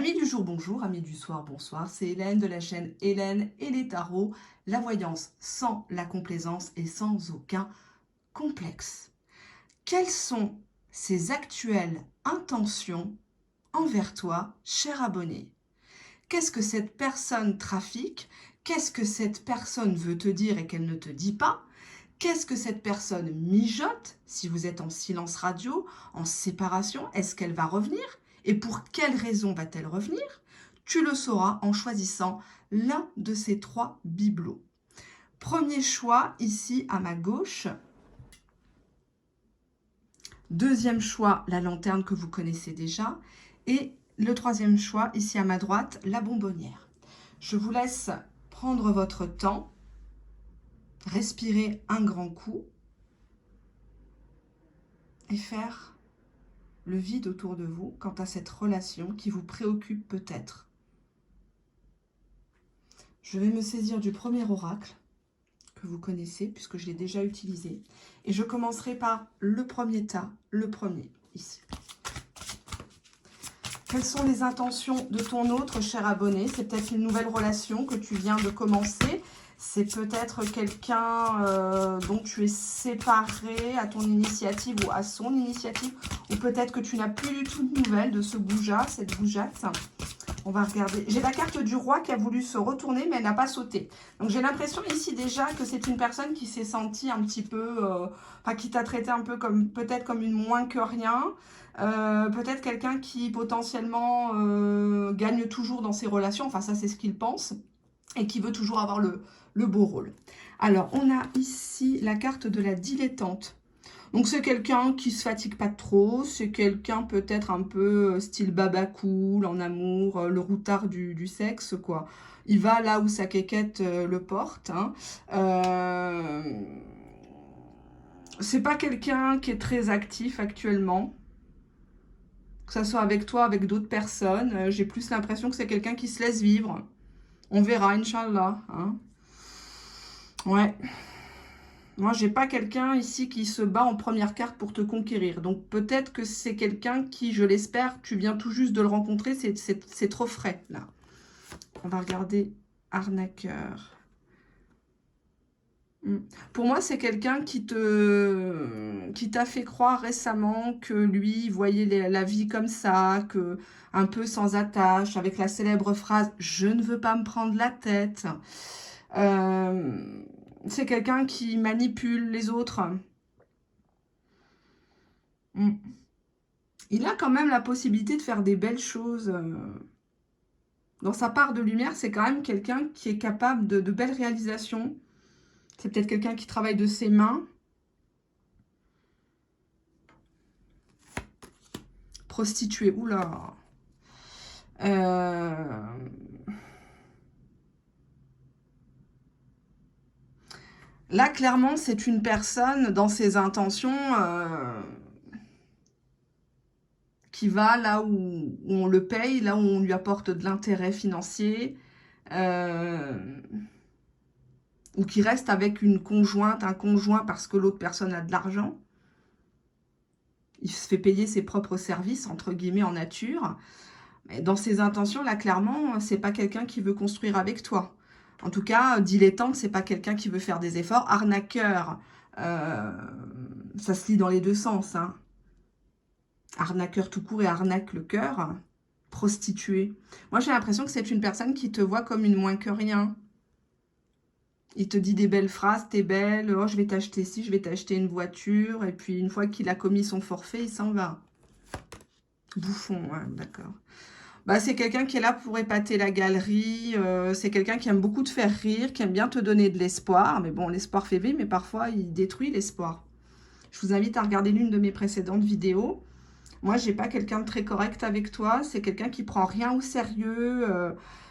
Amis du jour, bonjour. Amis du soir, bonsoir. C'est Hélène de la chaîne Hélène et les tarots. La voyance sans la complaisance et sans aucun complexe. Quelles sont ses actuelles intentions envers toi, cher abonné? Qu'est-ce que cette personne trafique? Qu'est-ce que cette personne veut te dire et qu'elle ne te dit pas? Qu'est-ce que cette personne mijote? Si vous êtes en silence radio, en séparation, est-ce qu'elle va revenir? Et pour quelle raison va-t-elle revenir? Tu le sauras en choisissant l'un de ces trois bibelots. Premier choix, ici à ma gauche. Deuxième choix, la lanterne que vous connaissez déjà. Et le troisième choix, ici à ma droite, la bonbonnière. Je vous laisse prendre votre temps, respirer un grand coup et faire le vide autour de vous quant à cette relation qui vous préoccupe peut-être. Je vais me saisir du premier oracle que vous connaissez puisque je l'ai déjà utilisé. Et je commencerai par le premier tas, le premier, ici. Quelles sont les intentions de ton autre, cher abonné? C'est peut-être une nouvelle relation que tu viens de commencer. C'est peut-être quelqu'un dont tu es séparé à ton initiative ou à son initiative. Ou peut-être que tu n'as plus du tout de nouvelles de ce goujat, cette goujatte. On va regarder. J'ai la carte du roi qui a voulu se retourner, mais elle n'a pas sauté. Donc j'ai l'impression ici déjà que c'est une personne qui s'est sentie un petit peu... enfin, qui t'a traité un peu comme peut-être comme une moins que rien. Peut-être quelqu'un qui potentiellement gagne toujours dans ses relations. Enfin, ça, c'est ce qu'il pense. Et qui veut toujours avoir le beau rôle. Alors, on a ici la carte de la dilettante. Donc, c'est quelqu'un qui se fatigue pas trop. C'est quelqu'un peut-être un peu style baba cool, en amour, le routard du sexe, quoi. Il va là où sa quéquette le porte. Hein. C'est pas quelqu'un qui est très actif actuellement. Que ça soit avec toi, avec d'autres personnes. J'ai plus l'impression que c'est quelqu'un qui se laisse vivre. On verra, Inch'Allah. Hein. Ouais. Moi, j'ai pas quelqu'un ici qui se bat en première carte pour te conquérir. Donc, peut-être que c'est quelqu'un qui, je l'espère, tu viens tout juste de le rencontrer. C'est trop frais, là. On va regarder arnaqueur. Pour moi, c'est quelqu'un qui t'a fait croire récemment que lui voyait la vie comme ça, que un peu sans attache, avec la célèbre phrase « Je ne veux pas me prendre la tête ». C'est quelqu'un qui manipule les autres. Il a quand même la possibilité de faire des belles choses. Dans sa part de lumière, c'est quand même quelqu'un qui est capable de belles réalisations. C'est peut-être quelqu'un qui travaille de ses mains. Prostituée, oula. Là, clairement, c'est une personne, dans ses intentions, qui va là où on le paye, là où on lui apporte de l'intérêt financier, ou qui reste avec une conjointe, un conjoint parce que l'autre personne a de l'argent. Il se fait payer ses propres services, entre guillemets, en nature. Mais dans ses intentions, là, clairement, c'est pas quelqu'un qui veut construire avec toi. En tout cas, dilettante, c'est pas quelqu'un qui veut faire des efforts. Arnaqueur, ça se lit dans les deux sens. Hein. Arnaqueur tout court et arnaque le cœur. Prostituée. Moi, j'ai l'impression que c'est une personne qui te voit comme une moins que rien. Il te dit des belles phrases, t'es belle, oh, je vais t'acheter ci, je vais t'acheter une voiture. Et puis, une fois qu'il a commis son forfait, il s'en va. Bouffon, ouais, d'accord. Bah, c'est quelqu'un qui est là pour épater la galerie. C'est quelqu'un qui aime beaucoup te faire rire, qui aime bien te donner de l'espoir. Mais bon, l'espoir fait vivre, mais parfois, il détruit l'espoir. Je vous invite à regarder l'une de mes précédentes vidéos. Moi, j'ai pas quelqu'un de très correct avec toi. C'est quelqu'un qui prend rien au sérieux.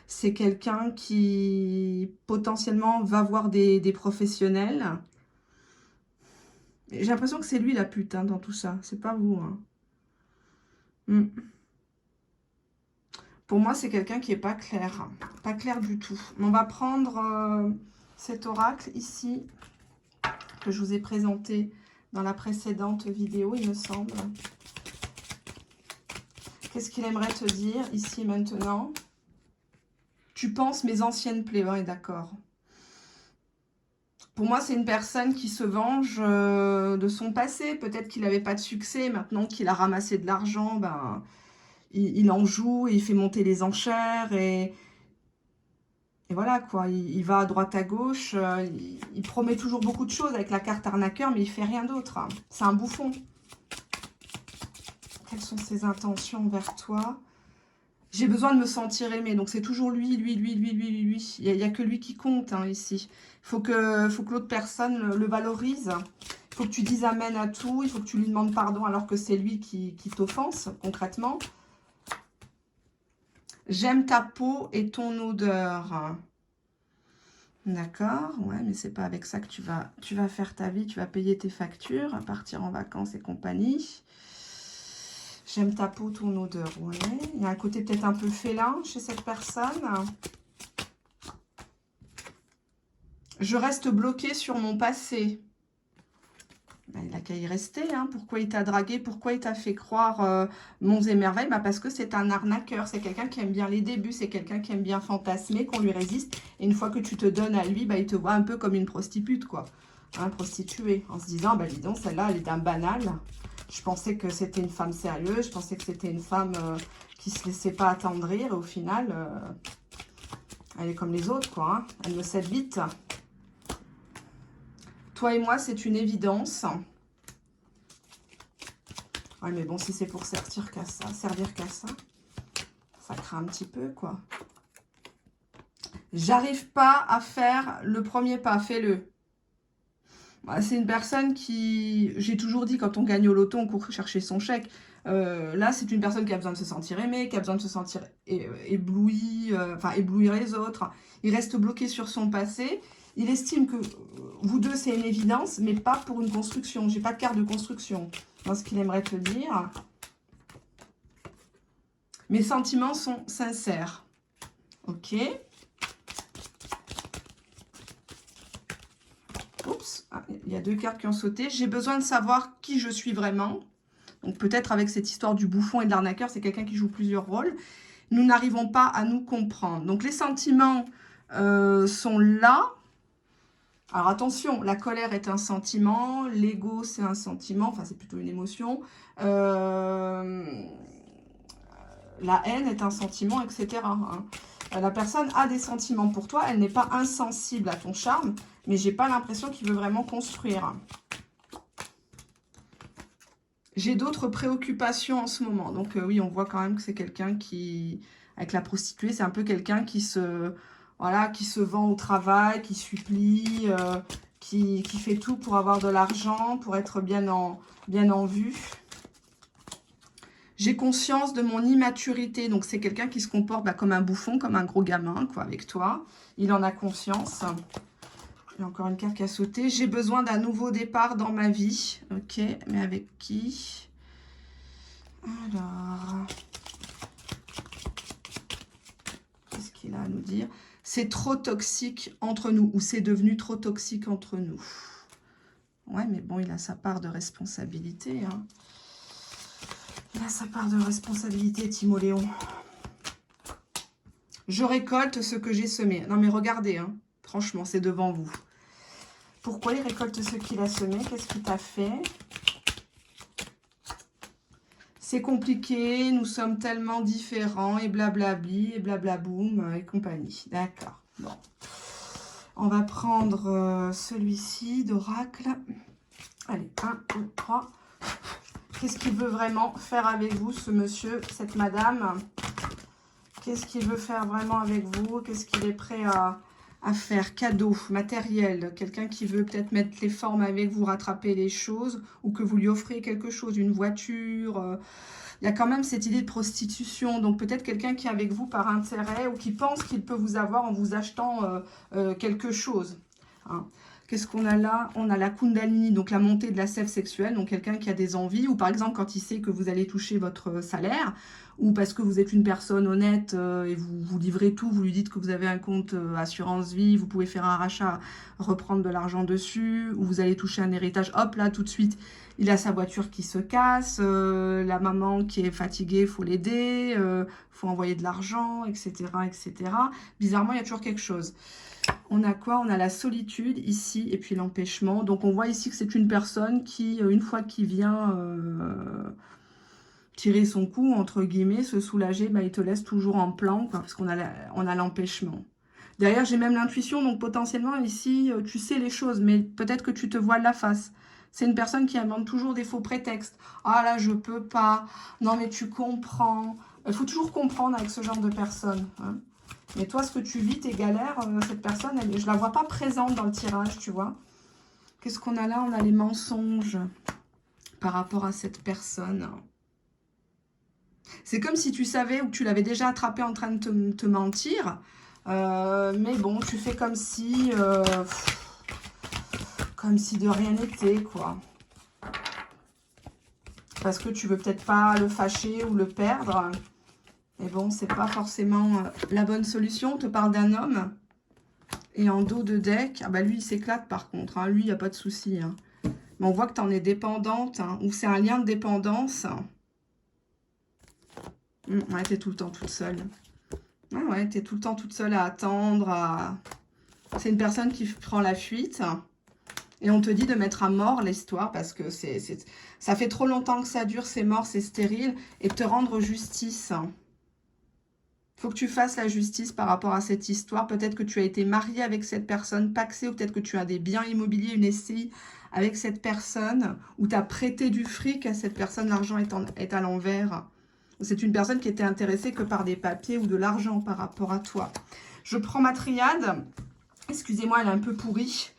C'est quelqu'un qui, potentiellement, va voir des professionnels. J'ai l'impression que c'est lui la pute hein, dans tout ça. C'est pas vous. Hein. Pour moi, c'est quelqu'un qui n'est pas clair. Pas clair du tout. On va prendre cet oracle ici, que je vous ai présenté dans la précédente vidéo, il me semble. Qu'est-ce qu'il aimerait te dire ici et maintenant? Tu penses mes anciennes plaies, ouais, d'accord. Pour moi, c'est une personne qui se venge de son passé. Peut-être qu'il n'avait pas de succès. Maintenant qu'il a ramassé de l'argent, ben, il en joue, il fait monter les enchères. Et voilà, quoi. Il va à droite, à gauche. Il promet toujours beaucoup de choses avec la carte arnaqueur, mais il fait rien d'autre. C'est un bouffon. Quelles sont ses intentions envers toi? J'ai besoin de me sentir aimée. Donc, c'est toujours lui. Il n'y a que lui qui compte hein, ici. Il faut que l'autre personne le valorise. Il faut que tu dises amen à tout. Il faut que tu lui demandes pardon alors que c'est lui qui t'offense, concrètement. J'aime ta peau et ton odeur. D'accord, ouais, mais c'est pas avec ça que tu vas faire ta vie. Tu vas payer tes factures, partir en vacances et compagnie. J'aime ta peau, ton odeur, ouais. Il y a un côté peut-être un peu félin chez cette personne. Je reste bloquée sur mon passé. Ben, il n'a qu'à y rester. Hein. Pourquoi il t'a dragué? Pourquoi il t'a fait croire monts et merveilles? Ben, parce que c'est un arnaqueur. C'est quelqu'un qui aime bien les débuts. C'est quelqu'un qui aime bien fantasmer, qu'on lui résiste. Et une fois que tu te donnes à lui, ben, il te voit un peu comme une prostituée, quoi. Hein, prostituée. En se disant, ben, dis donc, celle-là, elle est d'un banal. Je pensais que c'était une femme sérieuse. Je pensais que c'était une femme qui ne se laissait pas attendrir. Et au final, elle est comme les autres, quoi. Hein. Elle me cède vite. Toi et moi, c'est une évidence. Ouais, mais bon, si c'est pour servir qu'à ça, ça craint un petit peu, quoi. J'arrive pas à faire le premier pas, fais-le. C'est une personne qui, j'ai toujours dit, quand on gagne au loto, on court chercher son chèque. Là, c'est une personne qui a besoin de se sentir aimée, qui a besoin de se sentir ébloui, enfin éblouir les autres. Il reste bloqué sur son passé. Il estime que vous deux, c'est une évidence, mais pas pour une construction. J'ai pas de carte de construction dans ce qu'il aimerait te dire. Mes sentiments sont sincères. Ok. Oups, il y a deux cartes qui ont sauté. J'ai besoin de savoir qui je suis vraiment. Donc peut-être avec cette histoire du bouffon et de l'arnaqueur, c'est quelqu'un qui joue plusieurs rôles. Nous n'arrivons pas à nous comprendre. Donc les sentiments sont là. Alors attention, la colère est un sentiment, l'ego c'est un sentiment, enfin c'est plutôt une émotion. La haine est un sentiment, etc. Hein. La personne a des sentiments pour toi, elle n'est pas insensible à ton charme, mais j'ai pas l'impression qu'il veut vraiment construire. J'ai d'autres préoccupations en ce moment. Donc oui, on voit quand même que c'est quelqu'un qui, avec la prostituée, c'est un peu quelqu'un qui se, voilà, qui se vend au travail, qui supplie, qui fait tout pour avoir de l'argent, pour être bien en vue. J'ai conscience de mon immaturité. Donc c'est quelqu'un qui se comporte comme un bouffon, comme un gros gamin, quoi, avec toi. Il en a conscience. Il y a encore une carte qui a sauté. J'ai besoin d'un nouveau départ dans ma vie. Ok, mais avec qui? Alors, qu'est-ce qu'il a à nous dire? C'est trop toxique entre nous, ou c'est devenu trop toxique entre nous. Ouais, mais bon, il a sa part de responsabilité. Hein. Il a sa part de responsabilité, Timoléon. Je récolte ce que j'ai semé. Non, mais regardez, hein. Franchement, c'est devant vous. Pourquoi il récolte ce qu'il a semé? Qu'est-ce qu'il t'a fait? C'est compliqué, nous sommes tellement différents, et blablabli, et blablaboum, et compagnie. D'accord. Bon. On va prendre celui-ci d'oracle. Allez, 1, 2, 3. Qu'est-ce qu'il veut vraiment faire avec vous, ce monsieur, cette madame? Qu'est-ce qu'il veut faire vraiment avec vous? Qu'est-ce qu'il est prêt à faire? Cadeau, matériel, quelqu'un qui veut peut-être mettre les formes avec vous, rattraper les choses, ou que vous lui offrez quelque chose, une voiture. Il y a quand même cette idée de prostitution, donc peut-être quelqu'un qui est avec vous par intérêt, ou qui pense qu'il peut vous avoir en vous achetant quelque chose. Hein. Qu'est-ce qu'on a là? On a la Kundalini, donc la montée de la sève sexuelle, donc quelqu'un qui a des envies, ou par exemple quand il sait que vous allez toucher votre salaire, ou parce que vous êtes une personne honnête et vous livrez tout, vous lui dites que vous avez un compte assurance vie, vous pouvez faire un rachat, reprendre de l'argent dessus, ou vous allez toucher un héritage, hop là tout de suite, il a sa voiture qui se casse, la maman qui est fatiguée, il faut l'aider, faut envoyer de l'argent, etc., etc. Bizarrement, il y a toujours quelque chose. On a quoi? On a la solitude ici et puis l'empêchement. Donc on voit ici que c'est une personne qui, une fois qu'il vient tirer son coup, entre guillemets, se soulager, bah, il te laisse toujours en plan, quoi, parce qu'on a l'empêchement. Derrière, j'ai même l'intuition, donc potentiellement ici, tu sais les choses, mais peut-être que tu te voiles la face. C'est une personne qui invente toujours des faux prétextes. Ah là, je peux pas. Non, mais tu comprends. Il faut toujours comprendre avec ce genre de personne, hein. Mais toi, ce que tu vis, tes galères, cette personne, je ne la vois pas présente dans le tirage, tu vois. Qu'est-ce qu'on a là? On a les mensonges par rapport à cette personne. C'est comme si tu savais ou que tu l'avais déjà attrapé en train de te mentir. Mais bon, tu fais comme si de rien n'était, quoi. Parce que tu veux peut-être pas le fâcher ou le perdre. Et bon, c'est pas forcément la bonne solution. On te parle d'un homme. Et en dos de deck, ah bah lui, il s'éclate par contre. Hein. Lui, il n'y a pas de souci. Hein. Mais on voit que tu en es dépendante. Hein, ou c'est un lien de dépendance. Ouais, tu es tout le temps toute seule. Ouais, tu es tout le temps toute seule à attendre. C'est une personne qui prend la fuite. Et on te dit de mettre à mort l'histoire parce que ça fait trop longtemps que ça dure, c'est mort, c'est stérile. Et te rendre justice. Faut que tu fasses la justice par rapport à cette histoire. Peut-être que tu as été marié avec cette personne, paxé, ou peut-être que tu as des biens immobiliers, une SCI avec cette personne, ou tu as prêté du fric à cette personne, l'argent est à l'envers. C'est une personne qui était intéressée que par des papiers ou de l'argent par rapport à toi. Je prends ma triade. Excusez-moi, elle est un peu pourrie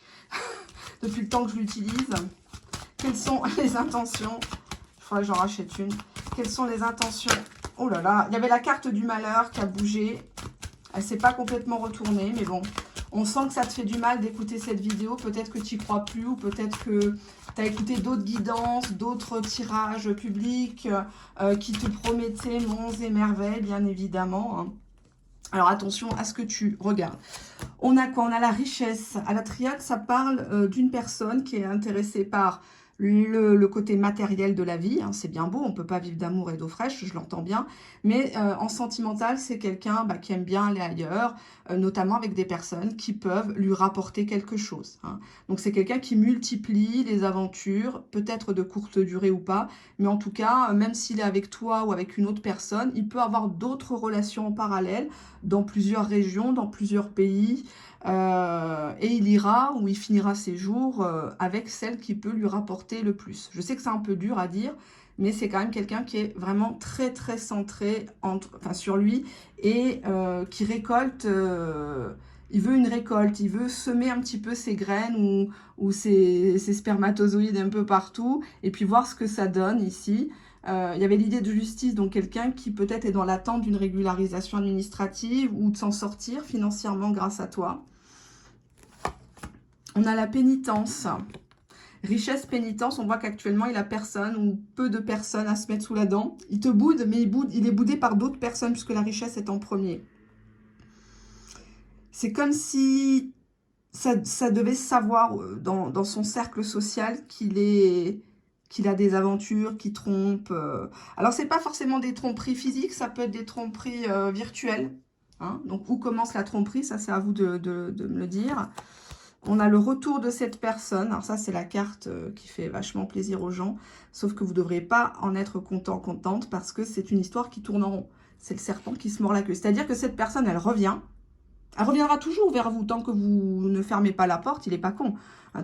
depuis le temps que je l'utilise. Quelles sont les intentions? Il faudrait que j'en rachète une. Quelles sont les intentions? Oh là là, il y avait la carte du malheur qui a bougé. Elle ne s'est pas complètement retournée, mais bon. On sent que ça te fait du mal d'écouter cette vidéo. Peut-être que tu n'y crois plus ou peut-être que tu as écouté d'autres guidances, d'autres tirages publics qui te promettaient monts et merveilles, bien évidemment. Hein. Alors attention à ce que tu regardes. On a quoi? On a la richesse. À la triade, ça parle d'une personne qui est intéressée par le côté matériel de la vie, hein, c'est bien beau, on ne peut pas vivre d'amour et d'eau fraîche, je l'entends bien, mais en sentimental, c'est quelqu'un qui aime bien aller ailleurs, notamment avec des personnes qui peuvent lui rapporter quelque chose. Hein. Donc c'est quelqu'un qui multiplie les aventures, peut-être de courte durée ou pas, mais en tout cas, même s'il est avec toi ou avec une autre personne, il peut avoir d'autres relations en parallèle dans plusieurs régions, dans plusieurs pays, et il ira ou il finira ses jours avec celle qui peut lui rapporter le plus. Je sais que c'est un peu dur à dire, mais c'est quand même quelqu'un qui est vraiment très très centré sur lui et qui récolte, il veut une récolte, il veut semer un petit peu ses graines ou ses spermatozoïdes un peu partout et puis voir ce que ça donne ici. Il y avait l'idée de justice, donc quelqu'un qui peut-être est dans l'attente d'une régularisation administrative ou de s'en sortir financièrement grâce à toi. On a la pénitence. Richesse, pénitence, on voit qu'actuellement, il a personne ou peu de personnes à se mettre sous la dent. Il te boude, mais il est boudé par d'autres personnes puisque la richesse est en premier. C'est comme si ça devait savoir dans son cercle social qu'il a des aventures, qu'il trompe. Alors, c'est pas forcément des tromperies physiques, ça peut être des tromperies virtuelles. Hein. Donc, où commence la tromperie? Ça, c'est à vous de me le dire. On a le retour de cette personne. Alors ça, c'est la carte qui fait vachement plaisir aux gens. Sauf que vous ne devriez pas en être content, contente, parce que c'est une histoire qui tourne en rond. C'est le serpent qui se mord la queue. C'est-à-dire que cette personne, elle revient. Elle reviendra toujours vers vous. Tant que vous ne fermez pas la porte, il n'est pas con.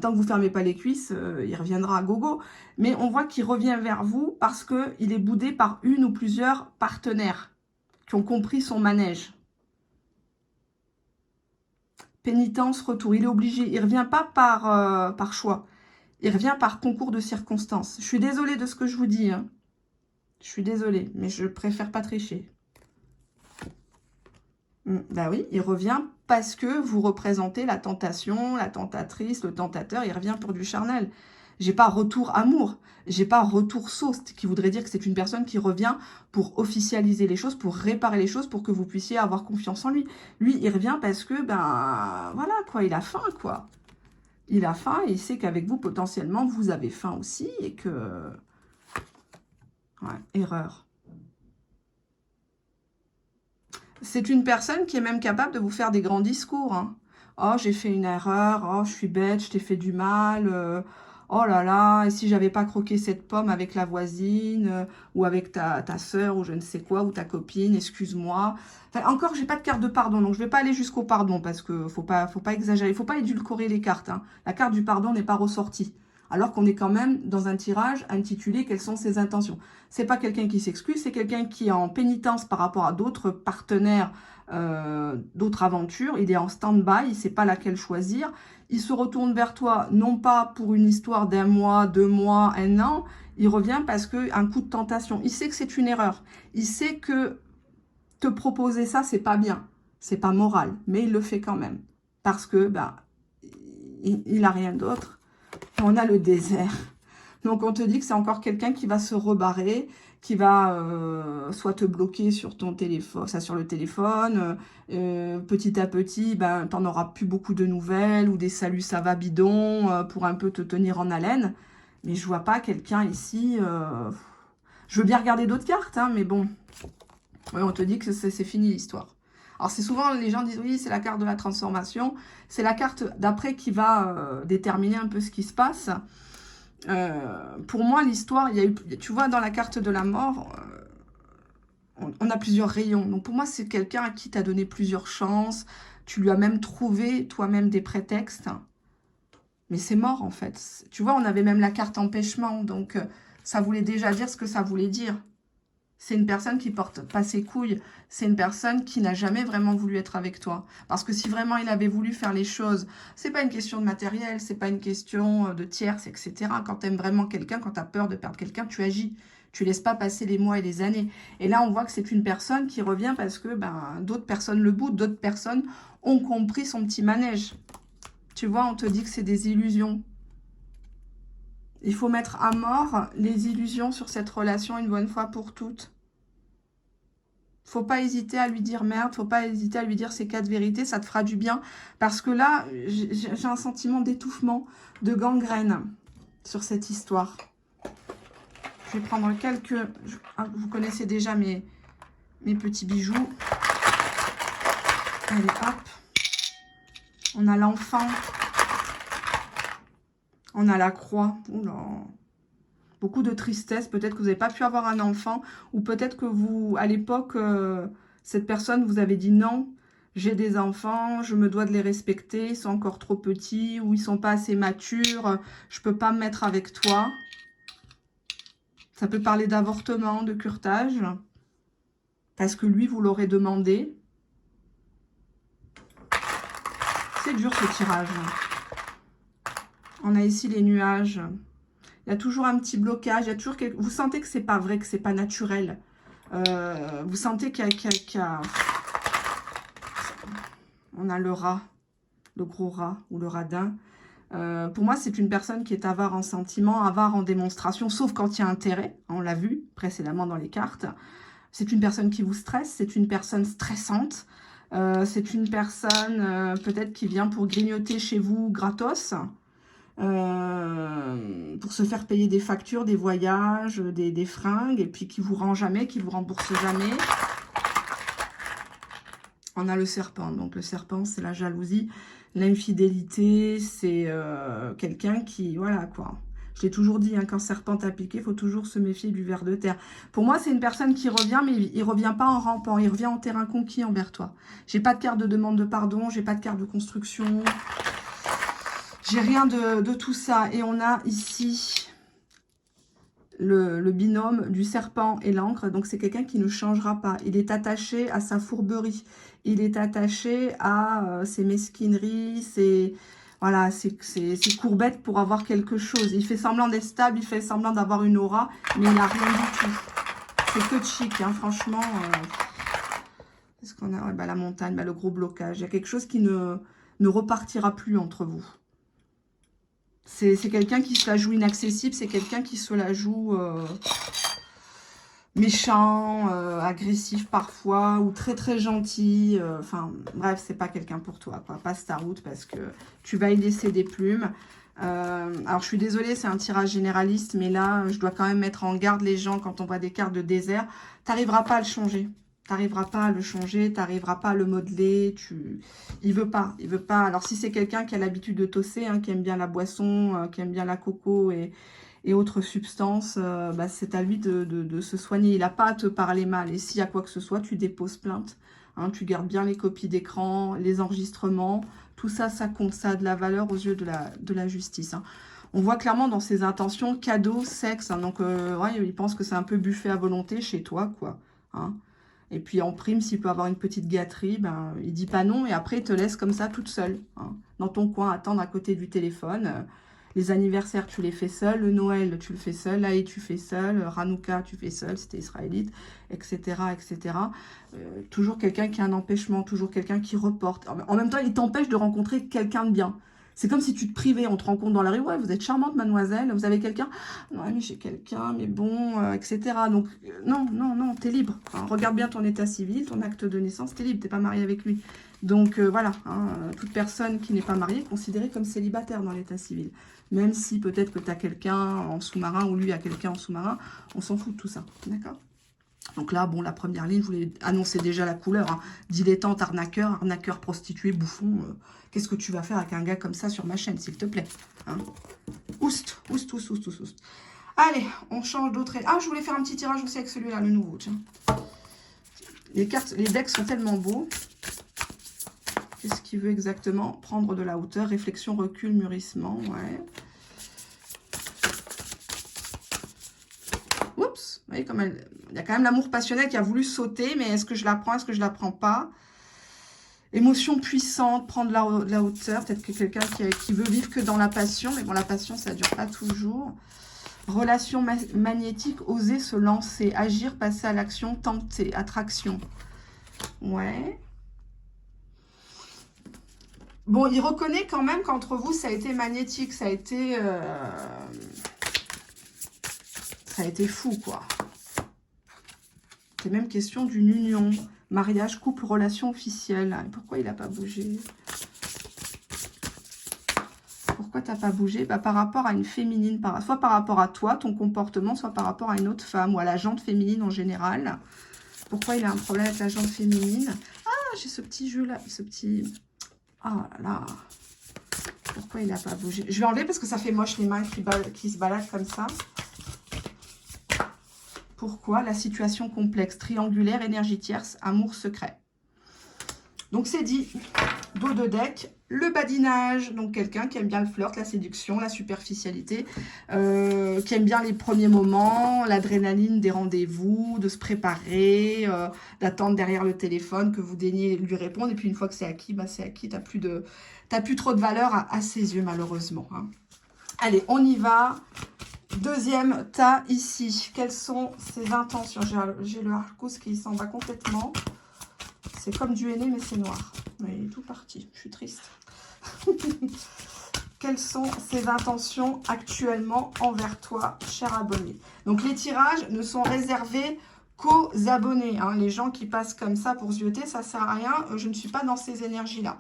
Tant que vous ne fermez pas les cuisses, il reviendra à gogo. Mais on voit qu'il revient vers vous parce qu'il est boudé par une ou plusieurs partenaires qui ont compris son manège. Pénitence, retour. Il est obligé. Il ne revient pas par choix. Il revient par concours de circonstances. Je suis désolée de ce que je vous dis. Hein. Je suis désolée, mais je préfère pas tricher. Bah oui, il revient parce que vous représentez la tentation, la tentatrice, le tentateur, il revient pour du charnel. J'ai pas retour amour, j'ai pas retour sauce, qui voudrait dire que c'est une personne qui revient pour officialiser les choses, pour réparer les choses, pour que vous puissiez avoir confiance en lui. Lui, il revient parce que, ben, voilà, quoi, il a faim, quoi. Il a faim et il sait qu'avec vous, potentiellement, vous avez faim aussi et que... Ouais, erreur. C'est une personne qui est même capable de vous faire des grands discours, hein. Oh, j'ai fait une erreur, oh, je suis bête, je t'ai fait du mal, oh là là, et si j'avais pas croqué cette pomme avec la voisine, ou avec ta sœur, ou je ne sais quoi, ou ta copine, excuse-moi. Enfin, encore, j'ai pas de carte de pardon, donc je vais pas aller jusqu'au pardon, parce que faut pas exagérer, faut pas édulcorer les cartes, hein. La carte du pardon n'est pas ressortie, alors qu'on est quand même dans un tirage intitulé « Quelles sont ses intentions ?» C'est pas quelqu'un qui s'excuse, c'est quelqu'un qui est en pénitence par rapport à d'autres partenaires, d'autres aventures. Il est en stand-by, il ne sait pas laquelle choisir. Il se retourne vers toi, non pas pour une histoire d'1 mois, 2 mois, 1 an. Il revient parce qu'un coup de tentation. Il sait que c'est une erreur. Il sait que te proposer ça, c'est pas bien. C'est pas moral, mais il le fait quand même. Parce que, bah, il n'a rien d'autre. On a le désert. Donc, on te dit que c'est encore quelqu'un qui va se rebarrer, qui va soit te bloquer sur ton téléphone, ça sur le téléphone. Petit à petit, ben, tu n'en auras plus beaucoup de nouvelles ou des saluts ça va bidon pour un peu te tenir en haleine. Mais je vois pas quelqu'un ici. Je veux bien regarder d'autres cartes, hein, mais bon. Ouais, on te dit que c'est fini l'histoire. Alors, c'est souvent, les gens disent, oui, c'est la carte de la transformation. C'est la carte d'après qui va déterminer un peu ce qui se passe. Pour moi, l'histoire, il y a eu, tu vois, dans la carte de la mort, on a plusieurs rayons. Donc, pour moi, c'est quelqu'un à qui tu as donné plusieurs chances. Tu lui as même trouvé toi-même des prétextes. Mais c'est mort, en fait. Tu vois, on avait même la carte empêchement. Donc, ça voulait déjà dire ce que ça voulait dire. C'est une personne qui porte pas ses couilles. C'est une personne qui n'a jamais vraiment voulu être avec toi. Parce que si vraiment il avait voulu faire les choses, c'est pas une question de matériel, c'est pas une question de tierce, etc. Quand tu aimes vraiment quelqu'un, quand tu as peur de perdre quelqu'un, tu agis. Tu laisses pas passer les mois et les années. Et là, on voit que c'est une personne qui revient parce que ben, d'autres personnes le boutent, d'autres personnes ont compris son petit manège. Tu vois, on te dit que c'est des illusions. Il faut mettre à mort les illusions sur cette relation une bonne fois pour toutes. Faut pas hésiter à lui dire merde, faut pas hésiter à lui dire ces 4 vérités, ça te fera du bien. Parce que là, j'ai un sentiment d'étouffement, de gangrène sur cette histoire. Je vais prendre quelques... Vous connaissez déjà mes petits bijoux. Allez, hop. On a l'enfant. On a la croix. Oula. Beaucoup de tristesse. Peut-être que vous n'avez pas pu avoir un enfant. Ou peut-être que vous, à l'époque, cette personne vous avez dit non. J'ai des enfants, je me dois de les respecter. Ils sont encore trop petits ou ils ne sont pas assez matures. Je ne peux pas me mettre avec toi. Ça peut parler d'avortement, de curtage. Parce que lui, vous l'aurez demandé. C'est dur ce tirage. On a ici les nuages. Il y a toujours un petit blocage. Il y a toujours quelque... Vous sentez que c'est pas vrai, que c'est pas naturel. Vous sentez qu'il y a... On a le rat, le gros rat ou le radin. Pour moi, c'est une personne qui est avare en sentiment, avare en démonstration, sauf quand il y a intérêt. On l'a vu précédemment dans les cartes. C'est une personne qui vous stresse, c'est une personne stressante. C'est une personne peut-être qui vient pour grignoter chez vous gratos. Pour se faire payer des factures, des voyages, des fringues, et puis qui vous rend jamais, qui vous rembourse jamais. On a le serpent, donc le serpent c'est la jalousie, l'infidélité, c'est quelqu'un qui, voilà quoi. Je l'ai toujours dit, hein, quand serpent t'a piqué, il faut toujours se méfier du ver de terre. Pour moi, c'est une personne qui revient, mais il revient pas en rampant, il revient en terrain conquis envers toi. J'ai pas de carte de demande de pardon, j'ai pas de carte de construction. J'ai rien de tout ça. Et on a ici le binôme du serpent et l'encre. Donc, c'est quelqu'un qui ne changera pas. Il est attaché à sa fourberie. Il est attaché à ses mesquineries, ses courbettes pour avoir quelque chose. Il fait semblant d'être stable, il fait semblant d'avoir une aura, mais il n'a rien du tout. C'est que chic, hein, franchement. Qu'est-ce qu'on a? Ouais, bah, la montagne, bah, le gros blocage. Il y a quelque chose qui ne repartira plus entre vous. C'est quelqu'un qui se la joue inaccessible, c'est quelqu'un qui se la joue méchant, agressif parfois, ou très très gentil. Enfin, bref, c'est pas quelqu'un pour toi, quoi. Passe ta route parce que tu vas y laisser des plumes. Alors, je suis désolée, c'est un tirage généraliste, mais là, je dois quand même mettre en garde les gens quand on voit des cartes de désert. Tu n'arriveras pas à le changer. Tu n'arriveras pas à le changer, tu n'arriveras pas à le modeler. Il veut pas, il veut pas. Alors, si c'est quelqu'un qui a l'habitude de tosser, hein, qui aime bien la boisson, qui aime bien la coco et autres substances, bah, c'est à lui de se soigner. Il n'a pas à te parler mal. Et s'il y a quoi que ce soit, tu déposes plainte. Hein, tu gardes bien les copies d'écran, les enregistrements. Tout ça, ça compte, ça a de la valeur aux yeux de la justice. Hein. On voit clairement dans ses intentions cadeau, sexe. Hein, donc, ouais, il pense que c'est un peu buffet à volonté chez toi, quoi. Hein. Et puis, en prime, s'il peut avoir une petite gâterie, ben, il dit pas non. Et après, il te laisse comme ça, toute seule. Hein, dans ton coin, attendre à côté du téléphone. Les anniversaires, tu les fais seul. Le Noël, tu le fais seul. L'Aïd, tu fais seul. Hanouka, tu fais seul. C'était israélite, etc., etc. Toujours quelqu'un qui a un empêchement. Toujours quelqu'un qui reporte. En même temps, il t'empêche de rencontrer quelqu'un de bien. C'est comme si tu te privais. On te rencontre dans la rue. Ouais, vous êtes charmante, mademoiselle. Vous avez quelqu'un? Ouais, mais j'ai quelqu'un, mais bon, etc. Donc, non, non, non, t'es libre. Hein, regarde bien ton état civil, ton acte de naissance. T'es libre. T'es pas marié avec lui. Donc, voilà. Hein, toute personne qui n'est pas mariée est considérée comme célibataire dans l'état civil. Même si peut-être que tu as quelqu'un en sous-marin ou lui a quelqu'un en sous-marin, on s'en fout de tout ça, d'accord? Donc là, bon, la première ligne, je voulais annoncer déjà la couleur. Hein. Dilettante, arnaqueur, arnaqueur, prostituée, bouffon. Qu'est-ce que tu vas faire avec un gars comme ça sur ma chaîne, s'il te plaît? Hein, oust, oust, oust, oust, oust, oust. Allez, on change d'autres... Ah, je voulais faire un petit tirage aussi avec celui-là, le nouveau, tiens. Les cartes, les decks sont tellement beaux. Qu'est-ce qu'il veut exactement? Prendre de la hauteur, réflexion, recul, mûrissement, ouais. Oups, vous voyez comme elle... Il y a quand même l'amour passionnel qui a voulu sauter, mais est-ce que je la prends, est-ce que je la prends pas? Émotion puissante, prendre de la hauteur, peut-être que quelqu'un qui veut vivre que dans la passion, mais bon, la passion, ça ne dure pas toujours. Relation magnétique, oser se lancer, agir, passer à l'action, tenter, attraction. Ouais. Bon, il reconnaît quand même qu'entre vous, ça a été magnétique, ça a été fou, quoi. C'est même question d'une union, mariage, couple, relation officielle. Et pourquoi il n'a pas bougé? Pourquoi tu n'as pas bougé? Bah, par rapport à une féminine, soit par rapport à toi, ton comportement, soit par rapport à une autre femme ou à la jante féminine en général. Pourquoi il a un problème avec la jante féminine? Ah, j'ai ce petit jeu-là, ce petit... Ah là là. Pourquoi il n'a pas bougé? Je vais enlever parce que ça fait moche les mains qui se baladent comme ça. Pourquoi? La situation complexe, triangulaire, énergie tierce, amour secret. Donc c'est dit, dos de deck, le badinage, donc quelqu'un qui aime bien le flirt, la séduction, la superficialité, qui aime bien les premiers moments, l'adrénaline des rendez-vous, de se préparer, d'attendre derrière le téléphone, que vous daignez lui répondre, et puis une fois que c'est acquis, bah c'est acquis, t'as plus trop de valeur à ses yeux malheureusement. Hein. Allez, on y va. Deuxième tas ici. Quelles sont ses intentions? J'ai le Arcos qui s'en va complètement. C'est comme du henné, mais c'est noir. Mais il est tout parti. Je suis triste. Quelles sont ses intentions actuellement envers toi, cher abonné? Donc, les tirages ne sont réservés qu'aux abonnés. Hein. Les gens qui passent comme ça pour zioter, ça ne sert à rien. Je ne suis pas dans ces énergies-là.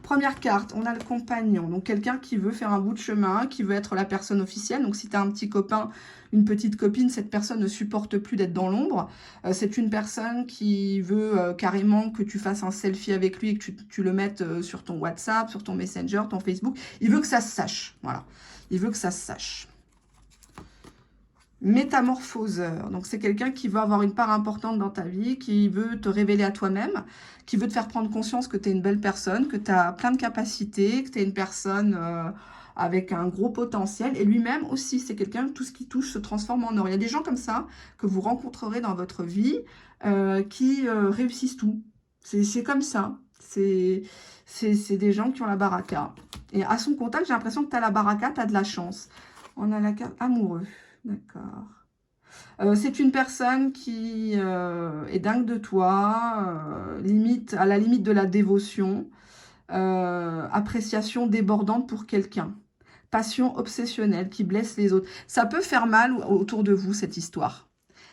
Première carte, on a le compagnon. Donc, quelqu'un qui veut faire un bout de chemin, qui veut être la personne officielle. Donc, si tu as un petit copain, une petite copine, cette personne ne supporte plus d'être dans l'ombre. C'est une personne qui veut carrément que tu fasses un selfie avec lui et que tu le mettes sur ton WhatsApp, sur ton Messenger, ton Facebook. Il veut que ça se sache. Voilà. Il veut que ça se sache. Métamorphoseur, donc c'est quelqu'un qui veut avoir une part importante dans ta vie, qui veut te révéler à toi-même, qui veut te faire prendre conscience que tu es une belle personne, que tu as plein de capacités, que tu es une personne avec un gros potentiel. Et lui-même aussi, c'est quelqu'un, tout ce qui touche se transforme en or. Il y a des gens comme ça que vous rencontrerez dans votre vie qui réussissent tout. C'est comme ça. C'est des gens qui ont la baraka. Et à son contact, j'ai l'impression que tu as la baraka, tu as de la chance. On a la carte amoureux. D'accord. C'est une personne qui est dingue de toi, limite, à la limite de la dévotion, appréciation débordante pour quelqu'un, passion obsessionnelle qui blesse les autres. Ça peut faire mal autour de vous, cette histoire.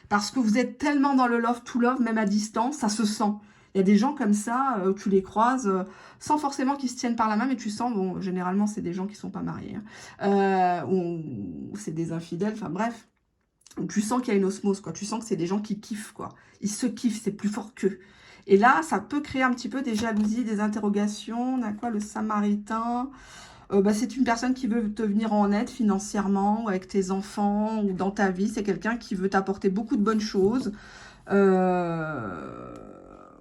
Parce que vous êtes tellement dans le love to love, même à distance, ça se sent. Il y a des gens comme ça, tu les croises, sans forcément qu'ils se tiennent par la main, mais tu sens, bon, généralement, c'est des gens qui ne sont pas mariés, hein, ou c'est des infidèles, enfin bref. Tu sens qu'il y a une osmose, quoi. Tu sens que c'est des gens qui kiffent, quoi. Ils se kiffent, c'est plus fort qu'eux. Et là, ça peut créer un petit peu des jalousies, des interrogations. On a quoi, le Samaritain? C'est une personne qui veut te venir en aide financièrement, ou avec tes enfants, ou dans ta vie. C'est quelqu'un qui veut t'apporter beaucoup de bonnes choses.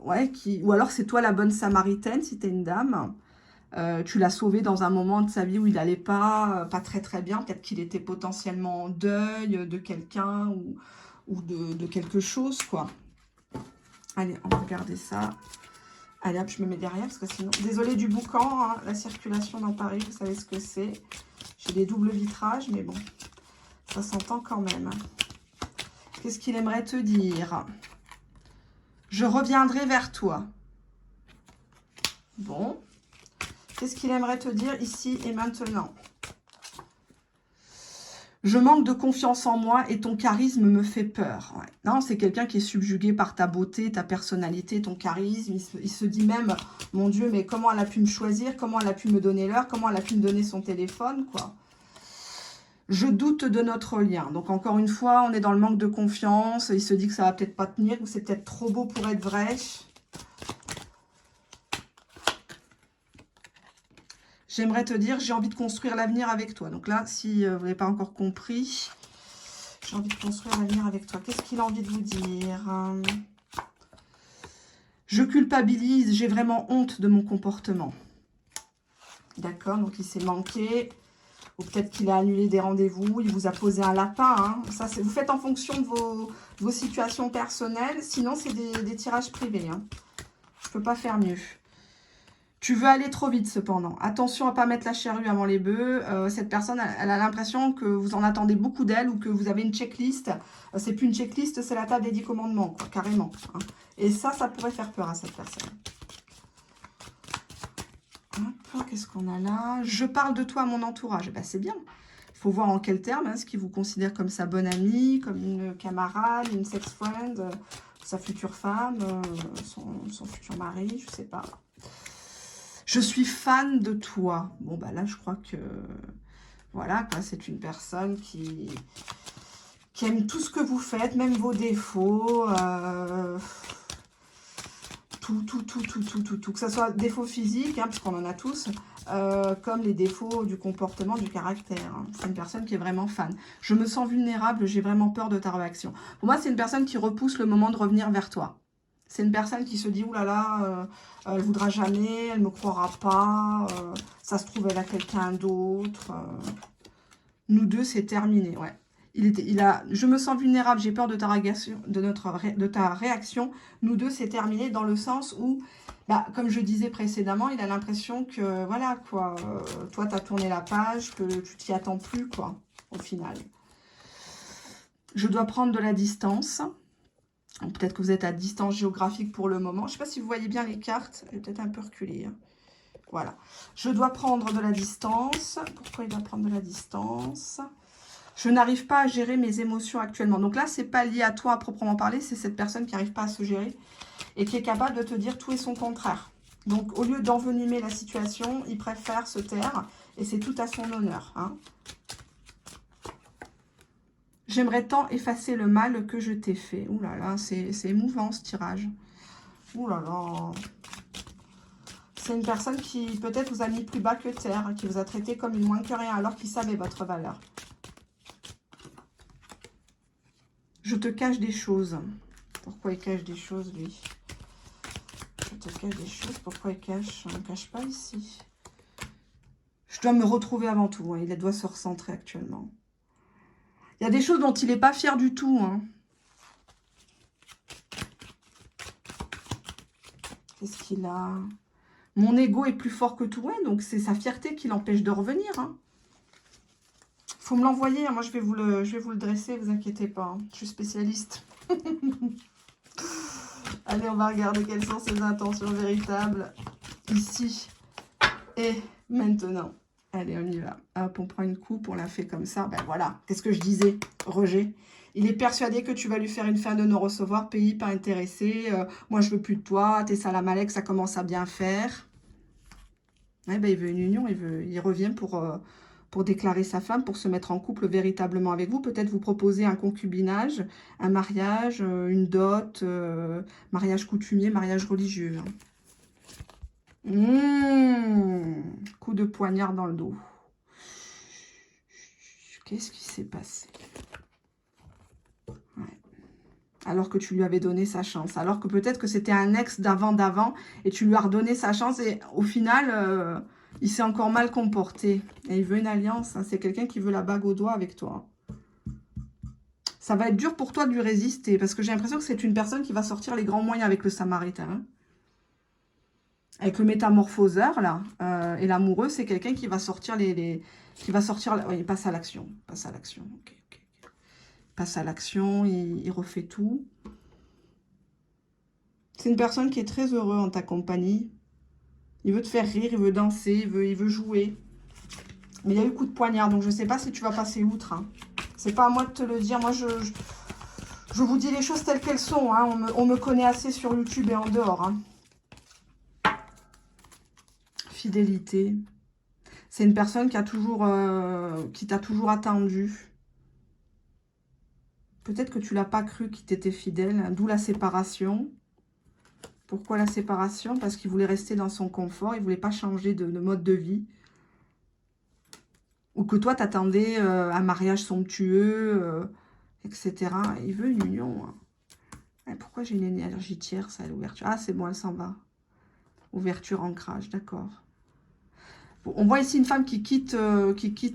Ouais, ou alors c'est toi la bonne Samaritaine, si tu es une dame. Tu l'as sauvé dans un moment de sa vie où il n'allait pas très très bien. Peut-être qu'il était potentiellement en deuil de quelqu'un ou de quelque chose, quoi. Allez, on va regarder ça. Allez, hop, je me mets derrière parce que sinon... Désolée du boucan, hein, la circulation dans Paris, vous savez ce que c'est. J'ai des doubles vitrages, mais bon, ça s'entend quand même. Qu'est-ce qu'il aimerait te dire? Je reviendrai vers toi. Bon. Qu'est-ce qu'il aimerait te dire ici et maintenant? Je manque de confiance en moi et ton charisme me fait peur. Ouais. Non, c'est quelqu'un qui est subjugué par ta beauté, ta personnalité, ton charisme. Il se dit même, mon Dieu, mais comment elle a pu me choisir? Comment elle a pu me donner l'heure? Comment elle a pu me donner son téléphone, quoi? Je doute de notre lien. Donc, encore une fois, on est dans le manque de confiance. Il se dit que ça va peut-être pas tenir ou c'est peut-être trop beau pour être vrai. J'aimerais te dire, j'ai envie de construire l'avenir avec toi. Donc là, si vous n'avez pas encore compris, j'ai envie de construire l'avenir avec toi. Qu'est-ce qu'il a envie de vous dire? Je culpabilise, j'ai vraiment honte de mon comportement. D'accord, donc il s'est manqué. Ou peut-être qu'il a annulé des rendez-vous, il vous a posé un lapin. Hein. Ça, vous faites en fonction de vos situations personnelles. Sinon, c'est des tirages privés. Hein. Je ne peux pas faire mieux. Tu veux aller trop vite, cependant. Attention à ne pas mettre la charrue avant les bœufs. Cette personne, elle a l'impression que vous en attendez beaucoup d'elle ou que vous avez une checklist. C'est plus une checklist, c'est la table des 10 commandements, quoi, carrément. Hein. Et ça pourrait faire peur à cette personne. Qu'est-ce qu'on a là? Je parle de toi à mon entourage. Ben, c'est bien. Il faut voir en quel terme. Hein, ce qu'il vous considère comme sa bonne amie, comme une camarade, une sex-friend, sa future femme, son futur mari, je sais pas. Je suis fan de toi. Bon, bah là, je crois que... Voilà, quoi, c'est une personne qui aime tout ce que vous faites, même vos défauts. Tout. Que ce soit défauts physiques, hein, puisqu'on en a tous, comme les défauts du comportement, du caractère. Hein. C'est une personne qui est vraiment fan. Je me sens vulnérable, j'ai vraiment peur de ta réaction. Pour moi, c'est une personne qui repousse le moment de revenir vers toi. C'est une personne qui se dit, oulala, elle ne voudra jamais, elle ne me croira pas, ça se trouve, elle a quelqu'un d'autre. Nous deux, c'est terminé, ouais. Je me sens vulnérable, j'ai peur de ta réaction, de ta réaction. Nous deux, c'est terminé dans le sens où, bah, comme je disais précédemment, il a l'impression que, voilà, quoi, toi, tu as tourné la page, que tu t'y attends plus, quoi, au final. Je dois prendre de la distance. Peut-être que vous êtes à distance géographique pour le moment. Je ne sais pas si vous voyez bien les cartes. Je vais peut-être un peu reculer. Hein. Voilà. Je dois prendre de la distance. Pourquoi il doit prendre de la distance? Je n'arrive pas à gérer mes émotions actuellement. Donc là, ce n'est pas lié à toi à proprement parler. C'est cette personne qui n'arrive pas à se gérer et qui est capable de te dire tout et son contraire. Donc, au lieu d'envenimer la situation, il préfère se taire. Et c'est tout à son honneur. Hein. J'aimerais tant effacer le mal que je t'ai fait. Ouh là là, c'est émouvant ce tirage. Ouh là là. C'est une personne qui peut-être vous a mis plus bas que terre, qui vous a traité comme une moins que rien alors qu'il savait votre valeur. Je te cache des choses. Pourquoi il cache des choses, lui? Je te cache des choses. Pourquoi il cache? On ne cache pas ici. Je dois me retrouver avant tout. Hein. Il doit se recentrer actuellement. Il y a des choses dont il n'est pas fier du tout. Hein. Qu'est-ce qu'il a? Mon ego est plus fort que tout. Ouais, donc c'est sa fierté qui l'empêche de revenir. Hein. Faut me l'envoyer, hein. Moi je vais vous le dresser, vous inquiétez pas, hein. Je suis spécialiste. Allez, on va regarder quelles sont ses intentions véritables ici et maintenant. Allez, on y va. Hop, on prend une coupe, on la fait comme ça. Ben voilà, qu'est-ce que je disais, rejet. Il est persuadé que tu vas lui faire une fin de non-recevoir, pays pas intéressé. Moi, je veux plus de toi, t'es Salamalek, ça commence à bien faire. Ouais, ben, il veut une union, il revient pour déclarer sa femme, pour se mettre en couple véritablement avec vous. Peut-être vous proposer un concubinage, un mariage, une dot, mariage coutumier, mariage religieux. Coup de poignard dans le dos. Qu'est-ce qui s'est passé? Ouais. Alors que tu lui avais donné sa chance. Alors que peut-être que c'était un ex d'avant et tu lui as redonné sa chance et au final, il s'est encore mal comporté. Et il veut une alliance. Hein. C'est quelqu'un qui veut la bague au doigt avec toi. Ça va être dur pour toi de lui résister parce que j'ai l'impression que c'est une personne qui va sortir les grands moyens avec le Samaritain. Hein. Avec le métamorphoseur, là, et l'amoureux, c'est quelqu'un qui va sortir qui va sortir... Oui, il passe à l'action. Passe à l'action. Ok, ok. Passe à l'action, il refait tout. C'est une personne qui est très heureux en ta compagnie. Il veut te faire rire, il veut danser, il veut jouer. Mais il y a eu coup de poignard, donc je ne sais pas si tu vas passer outre. Hein. C'est pas à moi de te le dire. Moi, je vous dis les choses telles qu'elles sont. Hein. On me connaît assez sur YouTube et en dehors. Hein. Fidélité. C'est une personne qui t'a toujours attendu. Peut-être que tu l'as pas cru qu'il t'était fidèle, d'où la séparation. Pourquoi la séparation? Parce qu'il voulait rester dans son confort, il voulait pas changer de mode de vie. Ou que toi, t'attendais un mariage somptueux, etc. Il veut une union. Hein. Et pourquoi j'ai une énergie tierce à l'ouverture? Ah, c'est bon, elle s'en va. Ouverture, ancrage, d'accord. On voit ici une femme qui quitte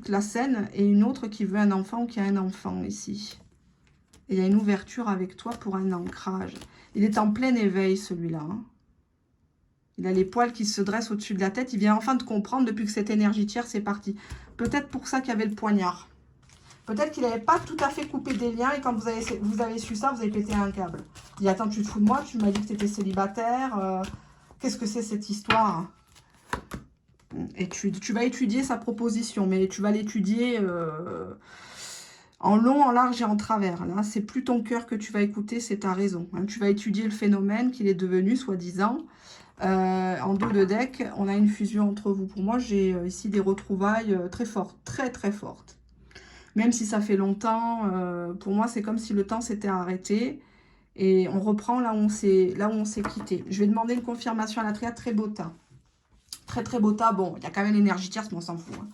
la scène et une autre qui veut un enfant ou qui a un enfant ici. Et il y a une ouverture avec toi pour un ancrage. Il est en plein éveil, celui-là. Hein. Il a les poils qui se dressent au-dessus de la tête. Il vient enfin de comprendre depuis que cette énergie tierce est partie. Peut-être pour ça qu'il y avait le poignard. Peut-être qu'il n'avait pas tout à fait coupé des liens et quand vous avez su ça, vous avez pété un câble. Il dit, attends, tu te fous de moi? Tu m'as dit que tu étais célibataire. Qu'est-ce que c'est cette histoire? Et tu vas étudier sa proposition, mais tu vas l'étudier en long, en large et en travers. Là, c'est plus ton cœur que tu vas écouter, c'est ta raison. Hein. Tu vas étudier le phénomène qu'il est devenu, soi-disant. En dos de deck, on a une fusion entre vous. Pour moi, j'ai ici des retrouvailles très fortes, très très fortes. Même si ça fait longtemps, pour moi, c'est comme si le temps s'était arrêté. Et on reprend là où on s'est quitté. Je vais demander une confirmation à la triade, très beau tas. Très très beau tas. Bon, il y a quand même l'énergie tierce, mais on s'en fout. Hein.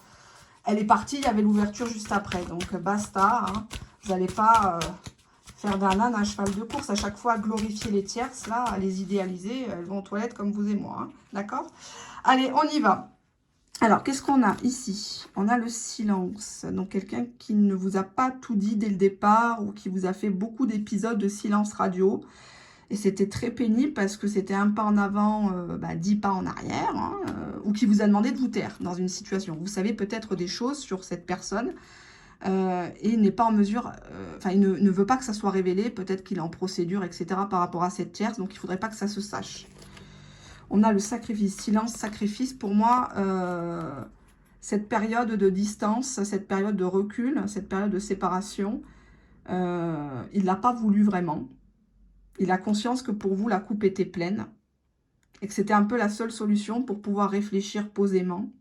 Elle est partie, il y avait l'ouverture juste après. Donc basta. Hein. Vous n'allez pas faire d'un âne un cheval de course. À chaque fois, glorifier les tierces, là, à les idéaliser. Elles vont aux toilettes comme vous et moi. Hein. D'accord? Allez, on y va. Alors, qu'est-ce qu'on a ici? On a le silence. Donc, quelqu'un qui ne vous a pas tout dit dès le départ ou qui vous a fait beaucoup d'épisodes de silence radio. Et c'était très pénible parce que c'était un pas en avant, 10 pas en arrière, hein, ou qui vous a demandé de vous taire dans une situation. Vous savez peut-être des choses sur cette personne et il n'est pas en mesure, il ne veut pas que ça soit révélé, peut-être qu'il est en procédure, etc. par rapport à cette tierce, donc il ne faudrait pas que ça se sache. On a le sacrifice, silence, sacrifice. Pour moi, cette période de distance, cette période de recul, cette période de séparation, il ne l'a pas voulu vraiment. Il a conscience que pour vous, la coupe était pleine et que c'était un peu la seule solution pour pouvoir réfléchir posément.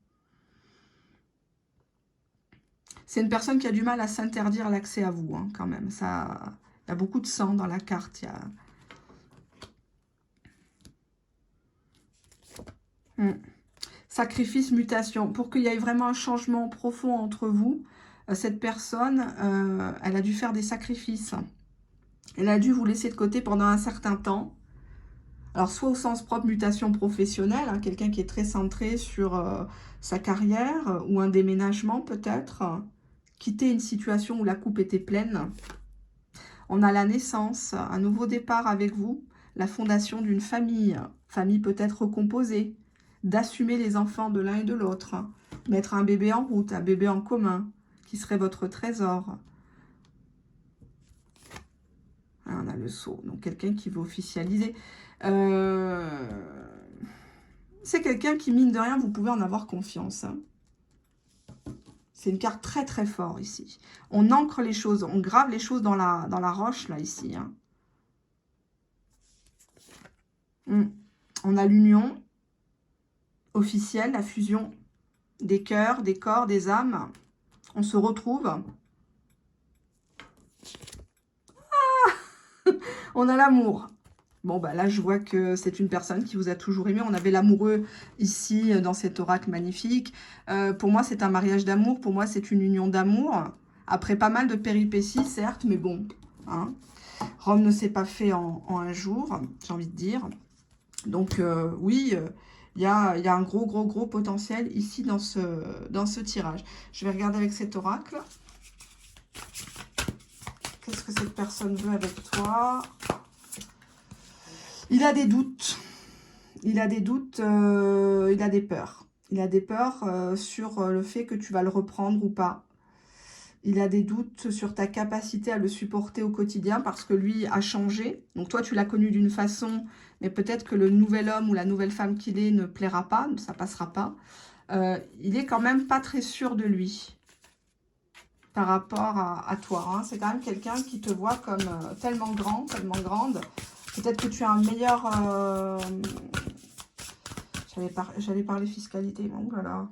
C'est une personne qui a du mal à s'interdire l'accès à vous, hein, quand même. Ça, il y a beaucoup de sang dans la carte. Sacrifice, mutation. Pour qu'il y ait vraiment un changement profond entre vous, cette personne, elle a dû faire des sacrifices. Elle a dû vous laisser de côté pendant un certain temps. Alors, soit au sens propre, mutation professionnelle, hein, quelqu'un qui est très centré sur sa carrière, ou un déménagement peut-être, quitter une situation où la coupe était pleine. On a la naissance, un nouveau départ avec vous, la fondation d'une famille peut-être recomposée, d'assumer les enfants de l'un et de l'autre, mettre un bébé en route, un bébé en commun, qui serait votre trésor. Ah, on a le sceau, donc quelqu'un qui veut officialiser. C'est quelqu'un qui, mine de rien, vous pouvez en avoir confiance. Hein. C'est une carte très très forte ici. On ancre les choses, on grave les choses dans la roche, là, ici. Hein. On a l'union officielle, la fusion des cœurs, des corps, des âmes. On se retrouve. Ah on a l'amour. Bon, bah là, je vois que c'est une personne qui vous a toujours aimé. On avait l'amoureux ici, dans cet oracle magnifique. Pour moi, c'est un mariage d'amour. Pour moi, c'est une union d'amour. Après pas mal de péripéties, certes, mais bon. Hein. Rome ne s'est pas fait en un jour, j'ai envie de dire. Donc, oui, il y a un gros potentiel ici dans ce tirage. Je vais regarder avec cet oracle. Qu'est-ce que cette personne veut avec toi ? Il a des doutes. Il a des doutes, il a des peurs. Il a des peurs sur le fait que tu vas le reprendre ou pas. Il a des doutes sur ta capacité à le supporter au quotidien parce que lui a changé. Donc toi, tu l'as connu d'une façon, mais peut-être que le nouvel homme ou la nouvelle femme qu'il est ne plaira pas, ça passera pas. Il est quand même pas très sûr de lui par rapport à toi. Hein. C'est quand même quelqu'un qui te voit comme tellement grand, tellement grande. Peut-être que tu as un meilleur... J'allais parler fiscalité. Oh là là.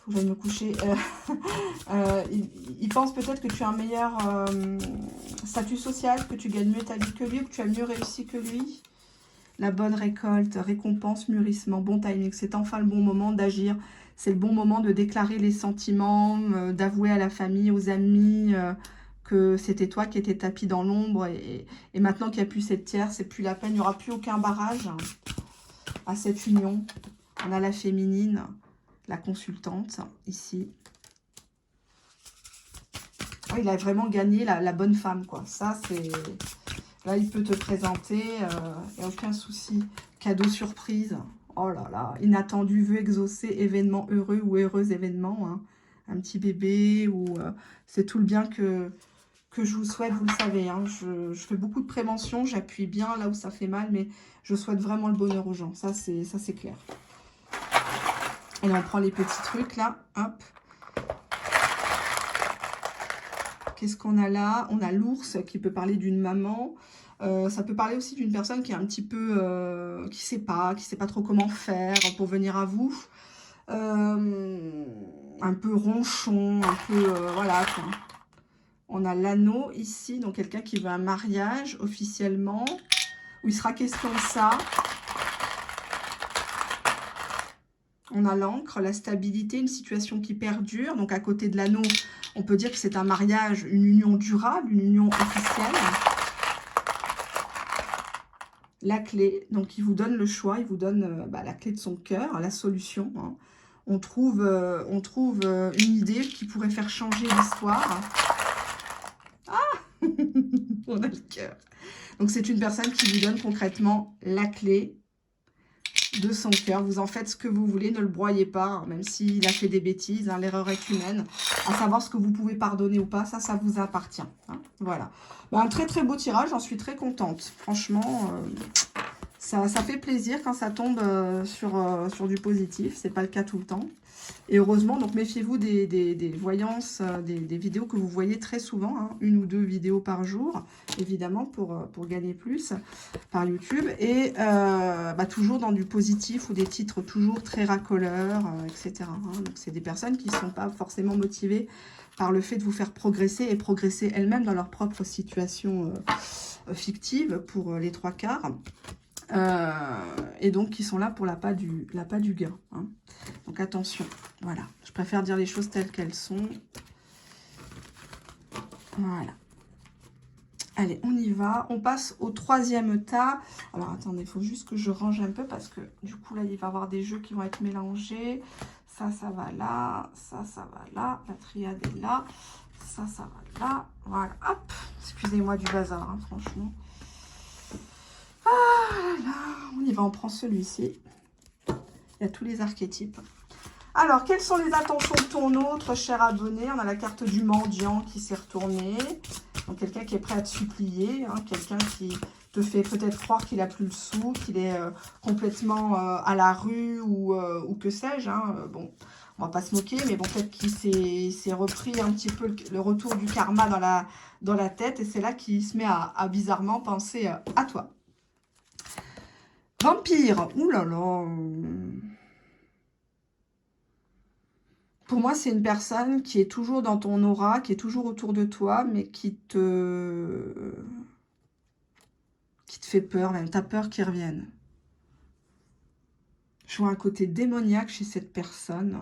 Faut que j'aille me coucher. Il pense peut-être que tu as un meilleur statut social, que tu gagnes mieux ta vie que lui, ou que tu as mieux réussi que lui. La bonne récolte, récompense, mûrissement, bon timing. C'est enfin le bon moment d'agir. C'est le bon moment de déclarer les sentiments, d'avouer à la famille, aux amis... que c'était toi qui étais tapis dans l'ombre et maintenant qu'il n'y a plus cette tiers, c'est plus la peine, il n'y aura plus aucun barrage à cette union. On a la féminine, la consultante, ici. Oh, il a vraiment gagné la bonne femme, quoi. Ça, c'est... Là, il peut te présenter, il n'y a aucun souci. Cadeau surprise. Oh là là, inattendu, vœu exaucé, événement heureux ou heureux événement. Hein. Un petit bébé ou... c'est tout le bien que je vous souhaite, vous le savez. Hein. Je fais beaucoup de prévention, j'appuie bien là où ça fait mal, mais je souhaite vraiment le bonheur aux gens. Ça, c'est clair. Et on prend les petits trucs là. Hop. Qu'est-ce qu'on a là? On a l'ours qui peut parler d'une maman. Ça peut parler aussi d'une personne qui est un petit peu... qui sait pas trop comment faire pour venir à vous. Un peu ronchon, un peu... voilà quoi. On a l'anneau ici, donc quelqu'un qui veut un mariage officiellement, où il sera question de ça. On a l'encre, la stabilité, une situation qui perdure. Donc à côté de l'anneau, on peut dire que c'est un mariage, une union durable, une union officielle. La clé, donc il vous donne le choix, il vous donne la clé de son cœur, la solution. Hein. On trouve une idée qui pourrait faire changer l'histoire. On a le cœur. Donc, c'est une personne qui vous donne concrètement la clé de son cœur. Vous en faites ce que vous voulez, ne le broyez pas, hein, même s'il a fait des bêtises. Hein, l'erreur est humaine. À savoir ce que vous pouvez pardonner ou pas, ça vous appartient. Hein, voilà. Un très très beau tirage, j'en suis très contente. Franchement, ça fait plaisir quand ça tombe sur du positif. C'est pas le cas tout le temps. Et heureusement, donc méfiez-vous des voyances, des vidéos que vous voyez très souvent, hein, 1 ou 2 vidéos par jour, évidemment, pour gagner plus par YouTube. Et toujours dans du positif ou des titres toujours très racoleurs, etc. Hein. Donc, c'est des personnes qui ne sont pas forcément motivées par le fait de vous faire progresser et progresser elles-mêmes dans leur propre situation fictive pour les 3/4. Et donc qui sont là pour l'appât du gain. Hein. Donc attention, voilà. Je préfère dire les choses telles qu'elles sont. Voilà. Allez, on y va. On passe au 3e tas. Alors attendez, il faut juste que je range un peu parce que du coup là, il va y avoir des jeux qui vont être mélangés. Ça va là. Ça va là. La triade est là. Ça va là. Voilà. Hop. Excusez-moi du bazar, hein, franchement. Ah là, on y va, on prend celui-ci. Il y a tous les archétypes. Alors, quelles sont les intentions de ton autre, cher abonné? On a la carte du mendiant qui s'est retournée. Donc, quelqu'un qui est prêt à te supplier. Hein, quelqu'un qui te fait peut-être croire qu'il n'a plus le sou, qu'il est complètement à la rue ou que sais-je. Hein. Bon, on va pas se moquer, mais bon, peut-être qu'il s'est repris un petit peu le retour du karma dans la tête. Et c'est là qu'il se met à bizarrement penser à toi. Vampire, ouh là là. Pour moi, c'est une personne qui est toujours dans ton aura, qui est toujours autour de toi, mais qui te fait peur, même. T'as peur qu'il revienne. Je vois un côté démoniaque chez cette personne.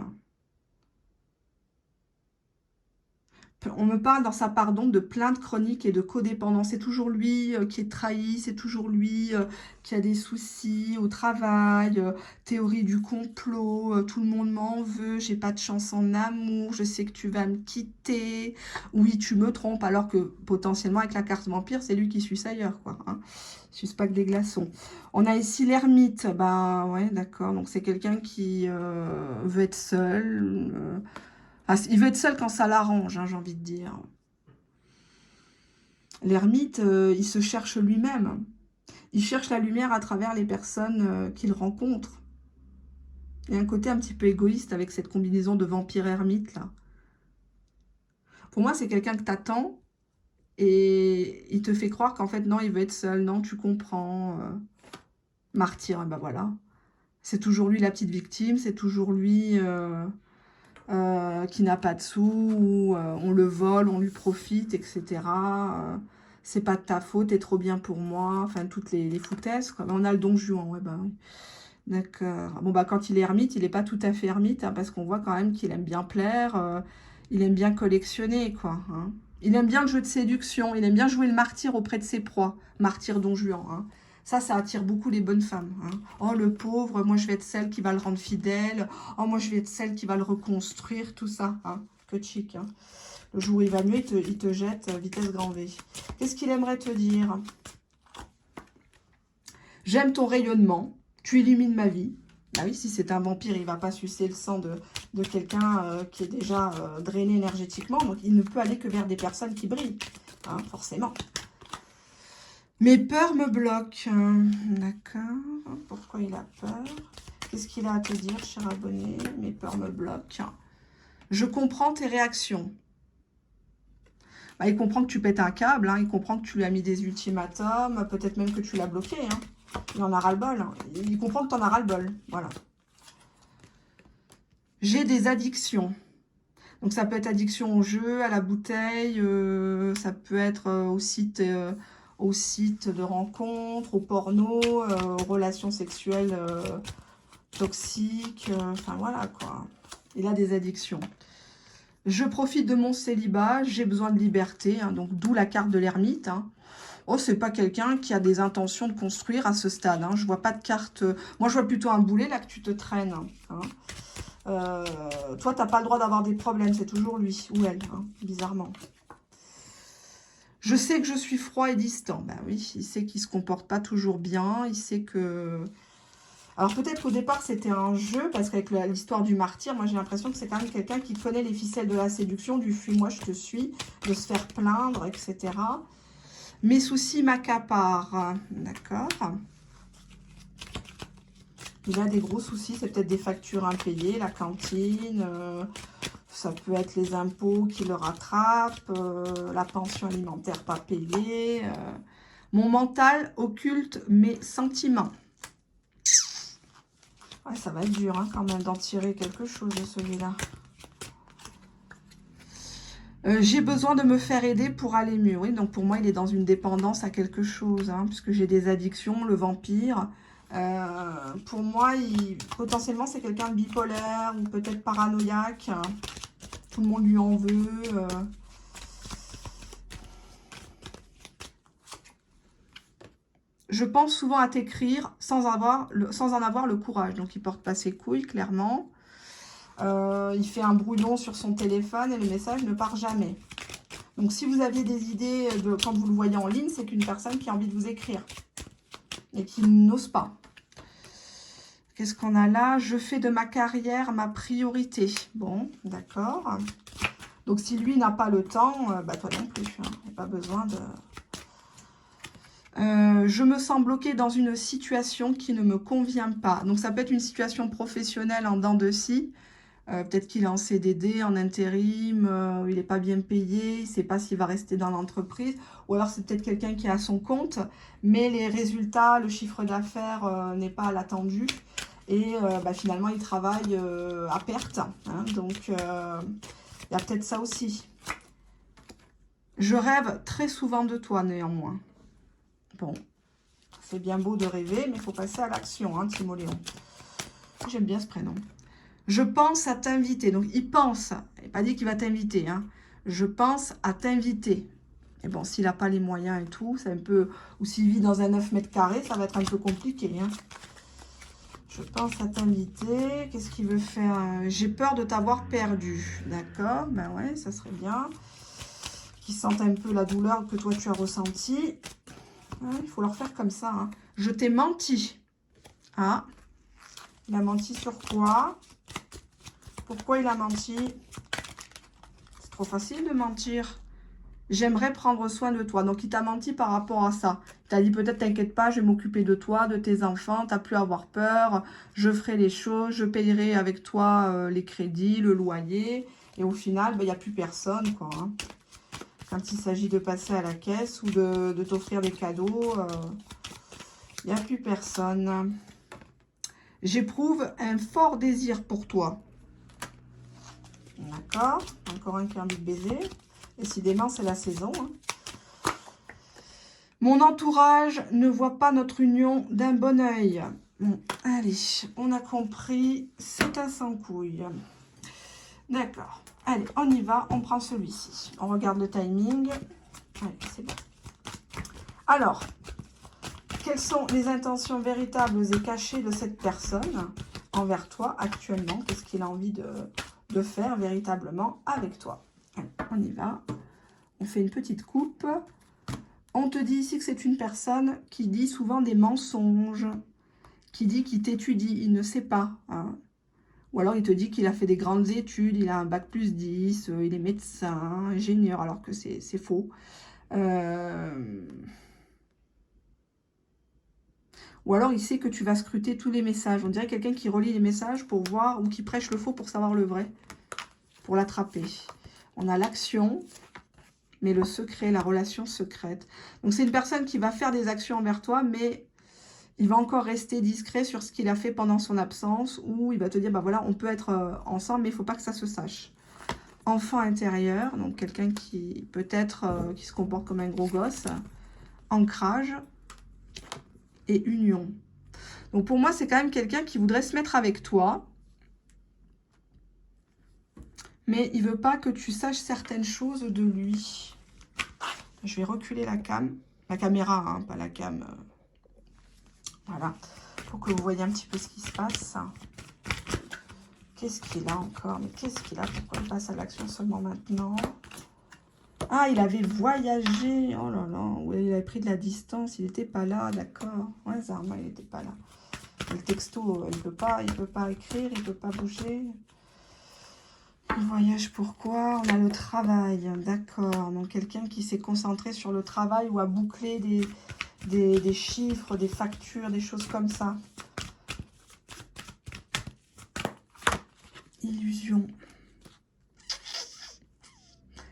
On me parle dans sa part d'ombre de plaintes chroniques et de codépendance. C'est toujours lui qui est trahi, c'est toujours lui qui a des soucis au travail, théorie du complot, tout le monde m'en veut, j'ai pas de chance en amour, je sais que tu vas me quitter. Oui, tu me trompes, alors que potentiellement avec la carte vampire, c'est lui qui suce ailleurs, quoi. Hein. Il suce pas que des glaçons. On a ici l'ermite. Bah ouais, d'accord. Donc c'est quelqu'un qui veut être seul. Ah, il veut être seul quand ça l'arrange, hein, j'ai envie de dire. L'ermite, il se cherche lui-même. Il cherche la lumière à travers les personnes qu'il rencontre. Il y a un côté un petit peu égoïste avec cette combinaison de vampire-ermite, là. Pour moi, c'est quelqu'un que t'attends et il te fait croire qu'en fait, non, il veut être seul. Non, tu comprends. Martyr, et ben voilà. C'est toujours lui la petite victime, c'est toujours lui... qui n'a pas de sous, ou on le vole, on lui profite, etc. C'est pas de ta faute, t'es trop bien pour moi. Enfin, toutes les foutaises, quoi. On a le Don Juan, ouais, bah oui. D'accord. Bon, bah, quand il est ermite, il n'est pas tout à fait ermite, hein, parce qu'on voit quand même qu'il aime bien plaire, il aime bien collectionner, quoi. Hein. Il aime bien le jeu de séduction, il aime bien jouer le martyr auprès de ses proies. Martyr Don Juan, hein. Ça attire beaucoup les bonnes femmes. Hein. Oh, le pauvre, moi, je vais être celle qui va le rendre fidèle. Oh, moi, je vais être celle qui va le reconstruire, tout ça. Hein. Que chic. Hein. Le jour où il va mieux, il te jette vitesse grand V. Qu'est-ce qu'il aimerait te dire? J'aime ton rayonnement. Tu illumines ma vie. Bah oui, si c'est un vampire, il ne va pas sucer le sang de quelqu'un qui est déjà drainé énergétiquement. Donc, il ne peut aller que vers des personnes qui brillent. Hein, forcément. Mes peurs me bloquent. D'accord. Pourquoi il a peur? Qu'est-ce qu'il a à te dire, cher abonné? Mes peurs me bloquent. Je comprends tes réactions. Bah, il comprend que tu pètes un câble. Hein. Il comprend que tu lui as mis des ultimatums. Peut-être même que tu l'as bloqué. Hein. Il en a ras-le-bol. Hein. Il comprend que tu en as ras-le-bol. Voilà. J'ai des addictions. Donc, ça peut être addiction au jeu, à la bouteille. Ça peut être au site de rencontres, au porno, aux relations sexuelles toxiques. Enfin, voilà, quoi. Il a des addictions. Je profite de mon célibat. J'ai besoin de liberté. Hein, donc, d'où la carte de l'ermite. Hein. Oh, c'est pas quelqu'un qui a des intentions de construire à ce stade. Hein. Je vois pas de carte. Moi, je vois plutôt un boulet là que tu te traînes. Hein. Toi, t'as pas le droit d'avoir des problèmes. C'est toujours lui ou elle, hein, bizarrement. Je sais que je suis froid et distant. Ben oui, il sait qu'il se comporte pas toujours bien. Il sait que... Alors peut-être qu'au départ, c'était un jeu, parce qu'avec l'histoire du martyr, moi j'ai l'impression que c'est quand même quelqu'un qui connaît les ficelles de la séduction, du fuis-moi, je te suis, de se faire plaindre, etc. Mes soucis m'accaparent. D'accord. Il a des gros soucis, c'est peut-être des factures impayées, la cantine, ça peut être les impôts qui le rattrapent, la pension alimentaire pas payée. Mon mental occulte mes sentiments. Ouais, ça va être dur hein, quand même d'en tirer quelque chose de celui-là. J'ai besoin de me faire aider pour aller mieux. Oui, donc pour moi, il est dans une dépendance à quelque chose, hein, puisque j'ai des addictions, le vampire. Pour moi, potentiellement, c'est quelqu'un de bipolaire ou peut-être paranoïaque. Hein. Tout le monde lui en veut. Je pense souvent à t'écrire sans en avoir le courage. Donc, il porte pas ses couilles, clairement. Il fait un brouillon sur son téléphone et le message ne part jamais. Donc, si vous aviez des idées quand vous le voyez en ligne, c'est qu'une personne qui a envie de vous écrire et qui n'ose pas. Qu'est-ce qu'on a là? Je fais de ma carrière ma priorité. Bon, d'accord. Donc, si lui n'a pas le temps, bah, toi non plus. Hein. Il n'y a pas besoin de... je me sens bloquée dans une situation qui ne me convient pas. Donc, ça peut être une situation professionnelle en dents de scie. Peut-être qu'il est en CDD, en intérim, il n'est pas bien payé, il ne sait pas s'il va rester dans l'entreprise. Ou alors, c'est peut-être quelqu'un qui est à son compte, mais les résultats, le chiffre d'affaires n'est pas à l'attendu. Et bah, finalement, il travaille à perte. Hein, donc, il y a peut-être ça aussi. Je rêve très souvent de toi, néanmoins. Bon, c'est bien beau de rêver, mais il faut passer à l'action, hein, Timoléon. J'aime bien ce prénom. Je pense à t'inviter. Donc, il pense. Il n'a pas dit qu'il va t'inviter. Hein. Je pense à t'inviter. Et bon, s'il n'a pas les moyens et tout, c'est un peu... Ou s'il vit dans un 9 mètres carrés, ça va être un peu compliqué. Hein. Je pense à t'inviter. Qu'est-ce qu'il veut faire? J'ai peur de t'avoir perdu. D'accord. Ben ouais, ça serait bien. Qu'il sente un peu la douleur que toi, tu as ressentie. Ouais, il faut leur faire comme ça. Hein. Je t'ai menti. Ah. Il a menti sur quoi? Pourquoi il a menti? C'est trop facile de mentir. J'aimerais prendre soin de toi. Donc, il t'a menti par rapport à ça. Il t'a dit peut-être, t'inquiète pas, je vais m'occuper de toi, de tes enfants. T'as plus à avoir peur. Je ferai les choses. Je payerai avec toi les crédits, le loyer. Et au final, il n'y a plus personne, quoi. Hein. Quand il s'agit de passer à la caisse ou de t'offrir des cadeaux, il n'y a plus personne. J'éprouve un fort désir pour toi. D'accord. Encore un qui a envie de baiser. Décidément, c'est la saison. Hein. Mon entourage ne voit pas notre union d'un bon oeil. Bon, allez, on a compris. C'est un sans couille. D'accord. Allez, on y va. On prend celui-ci. On regarde le timing. Allez, c'est bon. Alors, quelles sont les intentions véritables et cachées de cette personne envers toi actuellement? Qu'est-ce qu'il a envie de faire véritablement avec toi? Allez, on y va. On fait une petite coupe. On te dit ici que c'est une personne qui dit souvent des mensonges, qui dit qu'il t'étudie, il ne sait pas. Hein. Ou alors il te dit qu'il a fait des grandes études, il a un bac plus 10, il est médecin, ingénieur, alors que c'est faux. Ou alors il sait que tu vas scruter tous les messages. On dirait quelqu'un qui relit les messages pour voir, ou qui prêche le faux pour savoir le vrai, pour l'attraper. On a l'action, mais le secret, la relation secrète. Donc c'est une personne qui va faire des actions envers toi, mais il va encore rester discret sur ce qu'il a fait pendant son absence, ou il va te dire, bah voilà, on peut être ensemble, mais il ne faut pas que ça se sache. Enfant intérieur, donc quelqu'un qui peut-être qui se comporte comme un gros gosse. Ancrage et union. Donc pour moi, c'est quand même quelqu'un qui voudrait se mettre avec toi, mais il veut pas que tu saches certaines choses de lui. Je vais reculer la caméra, hein, pas la cam. Voilà, pour que vous voyez un petit peu ce qui se passe. Qu'est-ce qu'il a encore? Mais qu'est-ce qu'il a? Pourquoi il passe à l'action seulement maintenant? Ah, il avait voyagé. Oh là là, ouais, il avait pris de la distance. Il n'était pas là, d'accord. Ouais, Zarma, il n'était pas là. Le texto, il peut pas écrire, il peut pas bouger. Il voyage pourquoi? On a le travail, d'accord. Donc quelqu'un qui s'est concentré sur le travail ou a bouclé des chiffres, des factures, des choses comme ça. Illusion.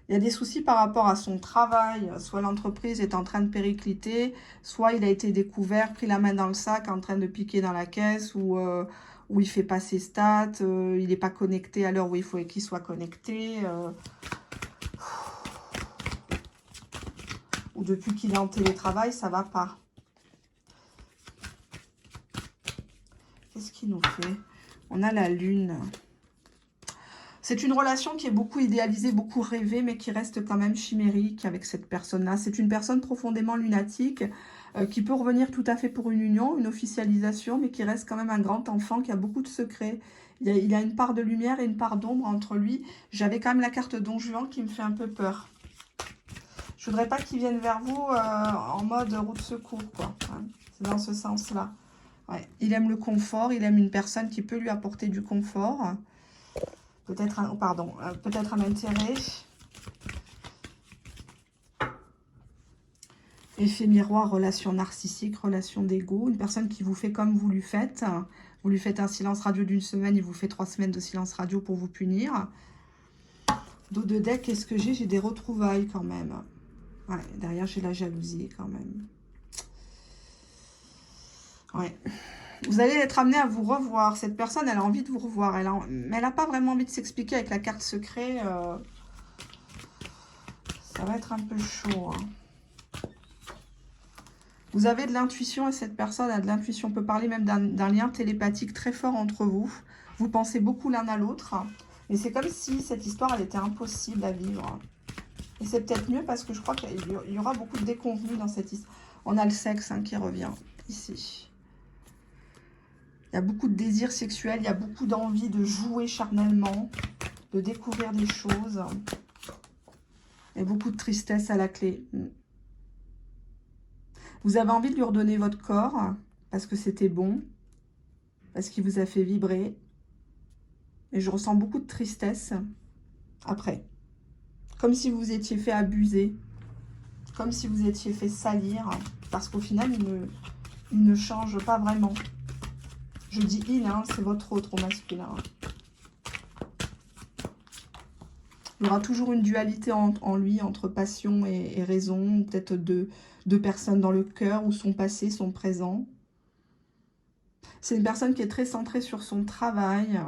Il y a des soucis par rapport à son travail. Soit l'entreprise est en train de péricliter, soit il a été découvert, pris la main dans le sac, en train de piquer dans la caisse, ou il ne fait pas ses stats, il n'est pas connecté à l'heure où il faut qu'il soit connecté. Ou depuis qu'il est en télétravail, ça ne va pas. Qu'est-ce qu'il nous fait? On a la lune. C'est une relation qui est beaucoup idéalisée, beaucoup rêvée, mais qui reste quand même chimérique avec cette personne-là. C'est une personne profondément lunatique qui peut revenir tout à fait pour une union, une officialisation, mais qui reste quand même un grand enfant qui a beaucoup de secrets. Il a une part de lumière et une part d'ombre entre lui. J'avais quand même la carte Don Juan qui me fait un peu peur. Je voudrais pas qu'il vienne vers vous en mode roue de secours, quoi. Hein. C'est dans ce sens-là. Ouais, il aime le confort, il aime une personne qui peut lui apporter du confort. Peut-être un, pardon, peut-être un intérêt. Effet miroir, relation narcissique, relation d'ego. Une personne qui vous fait comme vous lui faites. Vous lui faites un silence radio d'une semaine, il vous fait 3 semaines de silence radio pour vous punir. Dos de deck, qu'est-ce que j'ai? J'ai des retrouvailles quand même. Ouais, derrière, j'ai la jalousie quand même. Ouais. Vous allez être amené à vous revoir. Cette personne, elle a envie de vous revoir. Mais elle n'a pas vraiment envie de s'expliquer avec la carte secret. Ça va être un peu chaud. Hein. Vous avez de l'intuition et cette personne a de l'intuition. On peut parler même d'un lien télépathique très fort entre vous. Vous pensez beaucoup l'un à l'autre. Mais c'est comme si cette histoire, elle était impossible à vivre. Et c'est peut-être mieux parce que je crois qu'il y aura beaucoup de déconvenus dans cette histoire. On a le sexe qui revient ici. Il y a beaucoup de désirs sexuels, il y a beaucoup d'envie de jouer charnellement, de découvrir des choses. Et beaucoup de tristesse à la clé. Vous avez envie de lui redonner votre corps parce que c'était bon, parce qu'il vous a fait vibrer. Et je ressens beaucoup de tristesse après. Comme si vous étiez fait abuser, comme si vous étiez fait salir, parce qu'au final, il ne change pas vraiment. Je dis il, hein, c'est votre autre au masculin. Il y aura toujours une dualité en lui, entre passion et raison, peut-être deux personnes dans le cœur, ou son passé, son présent. C'est une personne qui est très centrée sur son travail,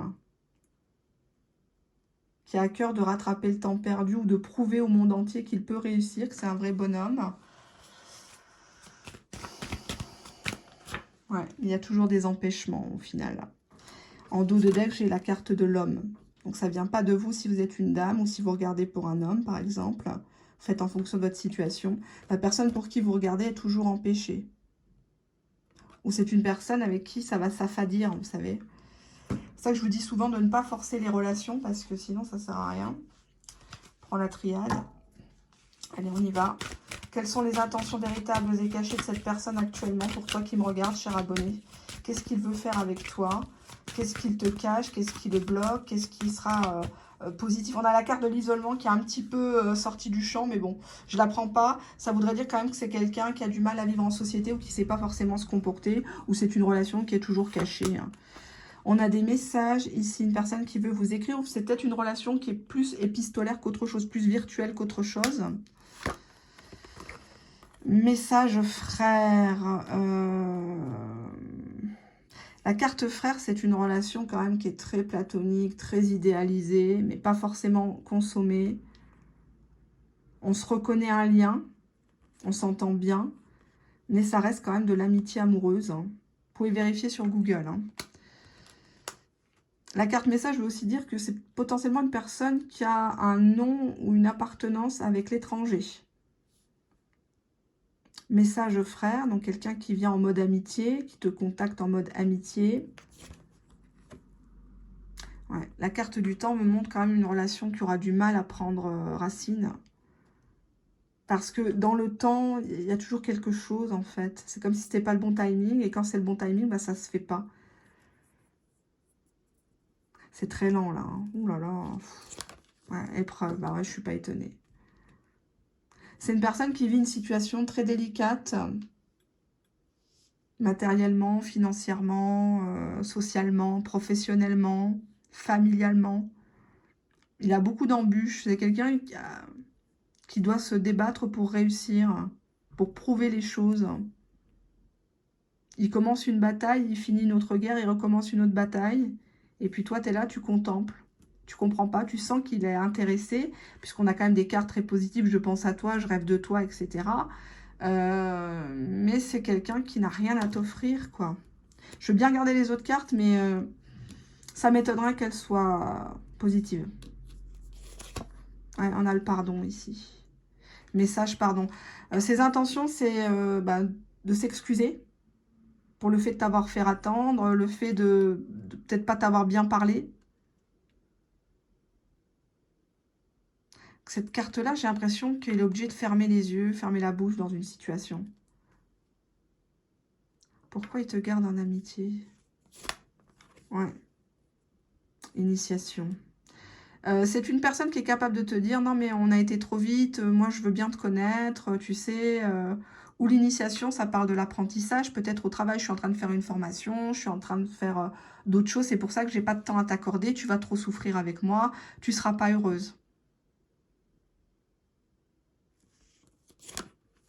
qui a à cœur de rattraper le temps perdu ou de prouver au monde entier qu'il peut réussir, que c'est un vrai bonhomme. Ouais, il y a toujours des empêchements au final. En dos de deck, j'ai la carte de l'homme. Donc ça ne vient pas de vous si vous êtes une dame ou si vous regardez pour un homme, par exemple. Vous faites en fonction de votre situation. La personne pour qui vous regardez est toujours empêchée. Ou c'est une personne avec qui ça va s'affadir, vous savez. C'est ça que je vous dis souvent de ne pas forcer les relations parce que sinon ça ne sert à rien. Prends la triade. Allez, on y va. Quelles sont les intentions véritables et cachées de cette personne actuellement pour toi qui me regarde, cher abonné? Qu'est-ce qu'il veut faire avec toi? Qu'est-ce qu'il te cache? Qu'est-ce qui le bloque? Qu'est-ce qui sera positif? On a la carte de l'isolement qui est un petit peu sortie du champ, mais bon, je la prends pas. Ça voudrait dire quand même que c'est quelqu'un qui a du mal à vivre en société ou qui ne sait pas forcément se comporter, ou c'est une relation qui est toujours cachée. Hein. On a des messages ici, une personne qui veut vous écrire, ou c'est peut-être une relation qui est plus épistolaire qu'autre chose, plus virtuelle qu'autre chose. Message frère. La carte frère, c'est une relation quand même qui est très platonique, très idéalisée, mais pas forcément consommée. On se reconnaît un lien, on s'entend bien, mais ça reste quand même de l'amitié amoureuse. Hein. Vous pouvez vérifier sur Google. Hein. La carte message veut aussi dire que c'est potentiellement une personne qui a un nom ou une appartenance avec l'étranger. Message frère, donc quelqu'un qui vient en mode amitié, qui te contacte en mode amitié. Ouais, la carte du temps me montre quand même une relation qui aura du mal à prendre racine. Parce que dans le temps, il y a toujours quelque chose en fait. C'est comme si c'était pas le bon timing. Et quand c'est le bon timing, bah, ça se fait pas. C'est très lent là. Hein. Ouh là là. Ouais, épreuve. Bah ouais, je suis pas étonnée. C'est une personne qui vit une situation très délicate. Matériellement, financièrement, socialement, professionnellement, familialement. Il a beaucoup d'embûches. C'est quelqu'un qui doit se débattre pour réussir, pour prouver les choses. Il commence une bataille, il finit une autre guerre, il recommence une autre bataille. Et puis toi, tu es là, tu contemples. Tu comprends pas, tu sens qu'il est intéressé, puisqu'on a quand même des cartes très positives, je pense à toi, je rêve de toi, etc. Mais c'est quelqu'un qui n'a rien à t'offrir, quoi. Je veux bien regarder les autres cartes, mais ça m'étonnerait qu'elles soient positives. Ouais, on a le pardon ici. Message pardon. Ses intentions, c'est de s'excuser pour le fait de t'avoir fait attendre, le fait de peut-être pas t'avoir bien parlé. Cette carte-là, j'ai l'impression qu'il est obligé de fermer les yeux, fermer la bouche dans une situation. Pourquoi il te garde en amitié? Ouais. Initiation. C'est une personne qui est capable de te dire: «Non, mais on a été trop vite, moi je veux bien te connaître, tu sais». Ou l'initiation, ça parle de l'apprentissage. Peut-être au travail, je suis en train de faire une formation, je suis en train de faire d'autres choses. C'est pour ça que j'ai pas de temps à t'accorder. Tu vas trop souffrir avec moi, tu seras pas heureuse.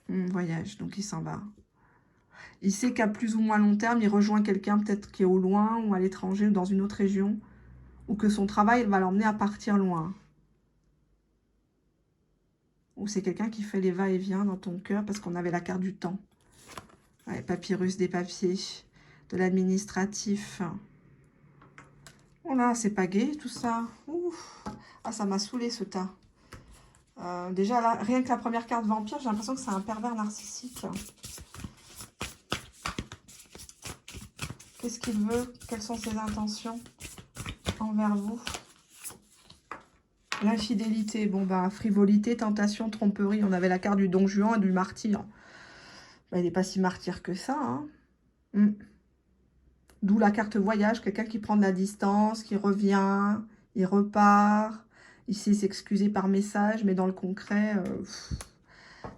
Voyage, donc il s'en va. Il sait qu'à plus ou moins long terme, il rejoint quelqu'un peut-être qui est au loin ou à l'étranger ou dans une autre région. Ou que son travail va l'emmener à partir loin. Ou c'est quelqu'un qui fait les va-et-vient dans ton cœur parce qu'on avait la carte du temps. Ouais, papyrus, des papiers, de l'administratif. Oh là, c'est pas gai tout ça. Ouf. Ah, ça m'a saoulé ce tas. Déjà, là, rien que la première carte vampire, j'ai l'impression que c'est un pervers narcissique. Qu'est-ce qu'il veut? Quelles sont ses intentions envers vous? L'infidélité, bon bah, frivolité, tentation, tromperie. On avait la carte du Don Juan et du martyr. Bah, il n'est pas si martyr que ça. Hein. D'où la carte voyage, quelqu'un qui prend de la distance, qui revient, il repart. Il sait s'excuser par message, mais dans le concret,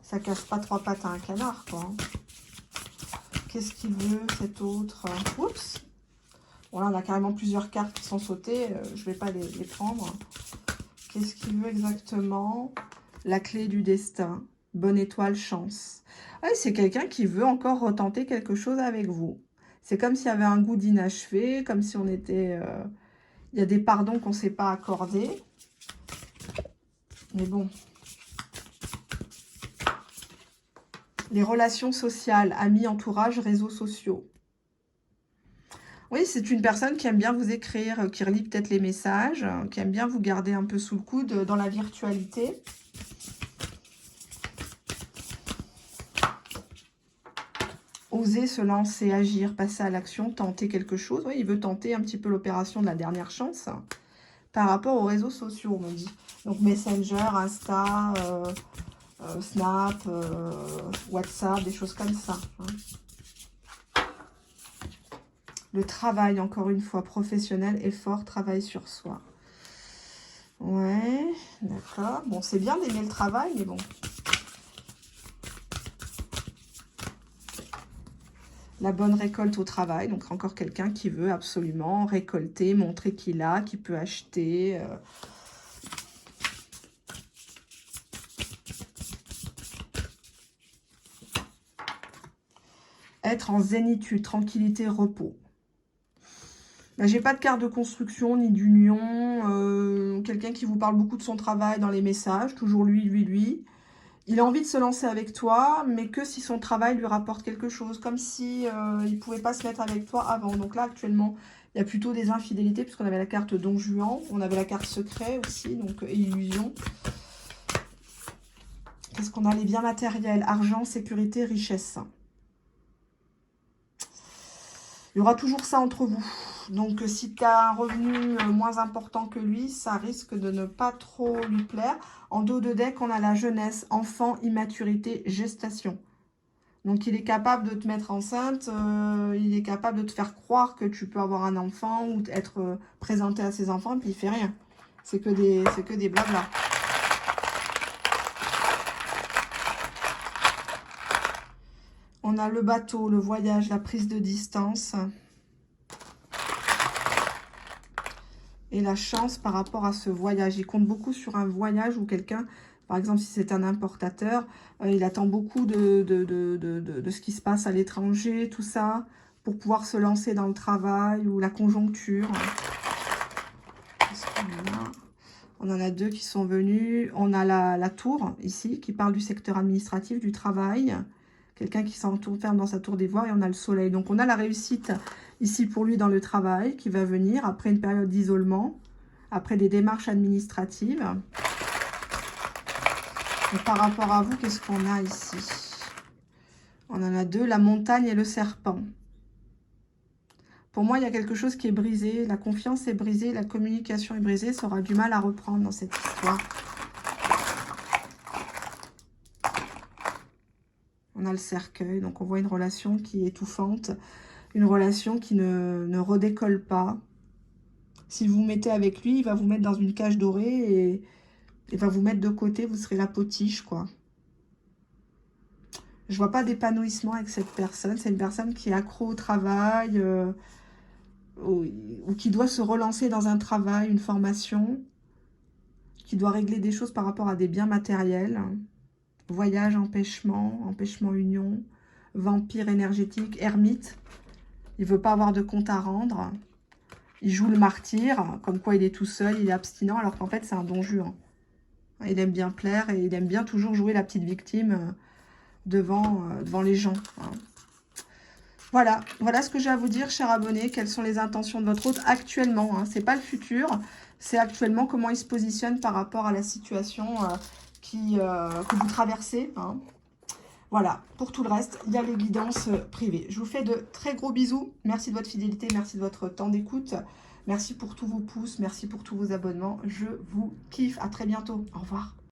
ça casse pas trois pattes à un canard, quoi. Qu'est-ce qu'il veut, cet autre? Oups. Bon, là, on a carrément plusieurs cartes qui sont sautées. Je vais pas les prendre. Qu'est-ce qu'il veut exactement? La clé du destin. Bonne étoile, chance. Ah, c'est quelqu'un qui veut encore retenter quelque chose avec vous. C'est comme s'il y avait un goût d'inachevé, comme si on était... il y a des pardons qu'on ne s'est pas accordés. Mais bon. Les relations sociales, amis, entourage, réseaux sociaux. Oui, c'est une personne qui aime bien vous écrire, qui relit peut-être les messages, qui aime bien vous garder un peu sous le coude dans la virtualité. Oser se lancer, agir, passer à l'action, tenter quelque chose. Oui, il veut tenter un petit peu l'opération de la dernière chance par rapport aux réseaux sociaux, on me dit. Donc Messenger, Insta, Snap, WhatsApp, des choses comme ça. Hein. Le travail, encore une fois, professionnel, effort, travail sur soi. Ouais, d'accord. Bon, c'est bien d'aimer le travail, mais bon. La bonne récolte au travail. Donc, encore quelqu'un qui veut absolument récolter, montrer qu'il a, qu'il peut acheter. Être en zénitude, tranquillité, repos. Là, j'ai pas de carte de construction ni d'union. Quelqu'un qui vous parle beaucoup de son travail dans les messages. Toujours lui, lui, lui. Il a envie de se lancer avec toi, mais que si son travail lui rapporte quelque chose. Comme si il ne pouvait pas se mettre avec toi avant. Donc là, actuellement, il y a plutôt des infidélités, puisqu'on avait la carte Don Juan. On avait la carte secret aussi, donc illusion. Qu'est-ce qu'on a? Les biens matériels, argent, sécurité, richesse. Il y aura toujours ça entre vous. Donc, si tu as un revenu moins important que lui, ça risque de ne pas trop lui plaire. En dos de deck, on a la jeunesse, enfant, immaturité, gestation. Donc, il est capable de te mettre enceinte. Il est capable de te faire croire que tu peux avoir un enfant ou être présenté à ses enfants, puis il fait rien. C'est que des blabla. On a le bateau, le voyage, la prise de distance. Et la chance par rapport à ce voyage. Il compte beaucoup sur un voyage où quelqu'un, par exemple, si c'est un importateur, il attend beaucoup de ce qui se passe à l'étranger, tout ça, pour pouvoir se lancer dans le travail ou la conjoncture. On en a deux qui sont venus. On a la tour, ici, qui parle du secteur administratif, du travail. Quelqu'un qui s'enferme dans sa tour d'ivoire et on a le soleil. Donc, on a la réussite ici pour lui dans le travail qui va venir après une période d'isolement, après des démarches administratives. Et par rapport à vous, qu'est-ce qu'on a ici? On en a deux, la montagne et le serpent. Pour moi, il y a quelque chose qui est brisé. La confiance est brisée, la communication est brisée. Ça aura du mal à reprendre dans cette histoire. On on a le cercueil. Donc, on voit une relation qui est étouffante. Une relation qui ne redécolle pas. Si vous vous mettez avec lui, il va vous mettre dans une cage dorée et va vous mettre de côté. Vous serez la potiche, quoi. Je vois pas d'épanouissement avec cette personne. C'est une personne qui est accro au travail ou qui doit se relancer dans un travail, une formation, qui doit régler des choses par rapport à des biens matériels. Voyage, empêchement, empêchement union, vampire énergétique, ermite. Il veut pas avoir de compte à rendre. Il joue le martyr, comme quoi il est tout seul, il est abstinent, alors qu'en fait c'est un don Juan. Il aime bien plaire et il aime bien toujours jouer la petite victime devant les gens. Voilà, voilà ce que j'ai à vous dire, chers abonnés. Quelles sont les intentions de votre hôte actuellement, c'est pas le futur, c'est actuellement comment il se positionne par rapport à la situation que vous traversez. Voilà, pour tout le reste, il y a les guidances privées. Je vous fais de très gros bisous. Merci de votre fidélité, merci de votre temps d'écoute. Merci pour tous vos pouces, merci pour tous vos abonnements. Je vous kiffe. À très bientôt. Au revoir.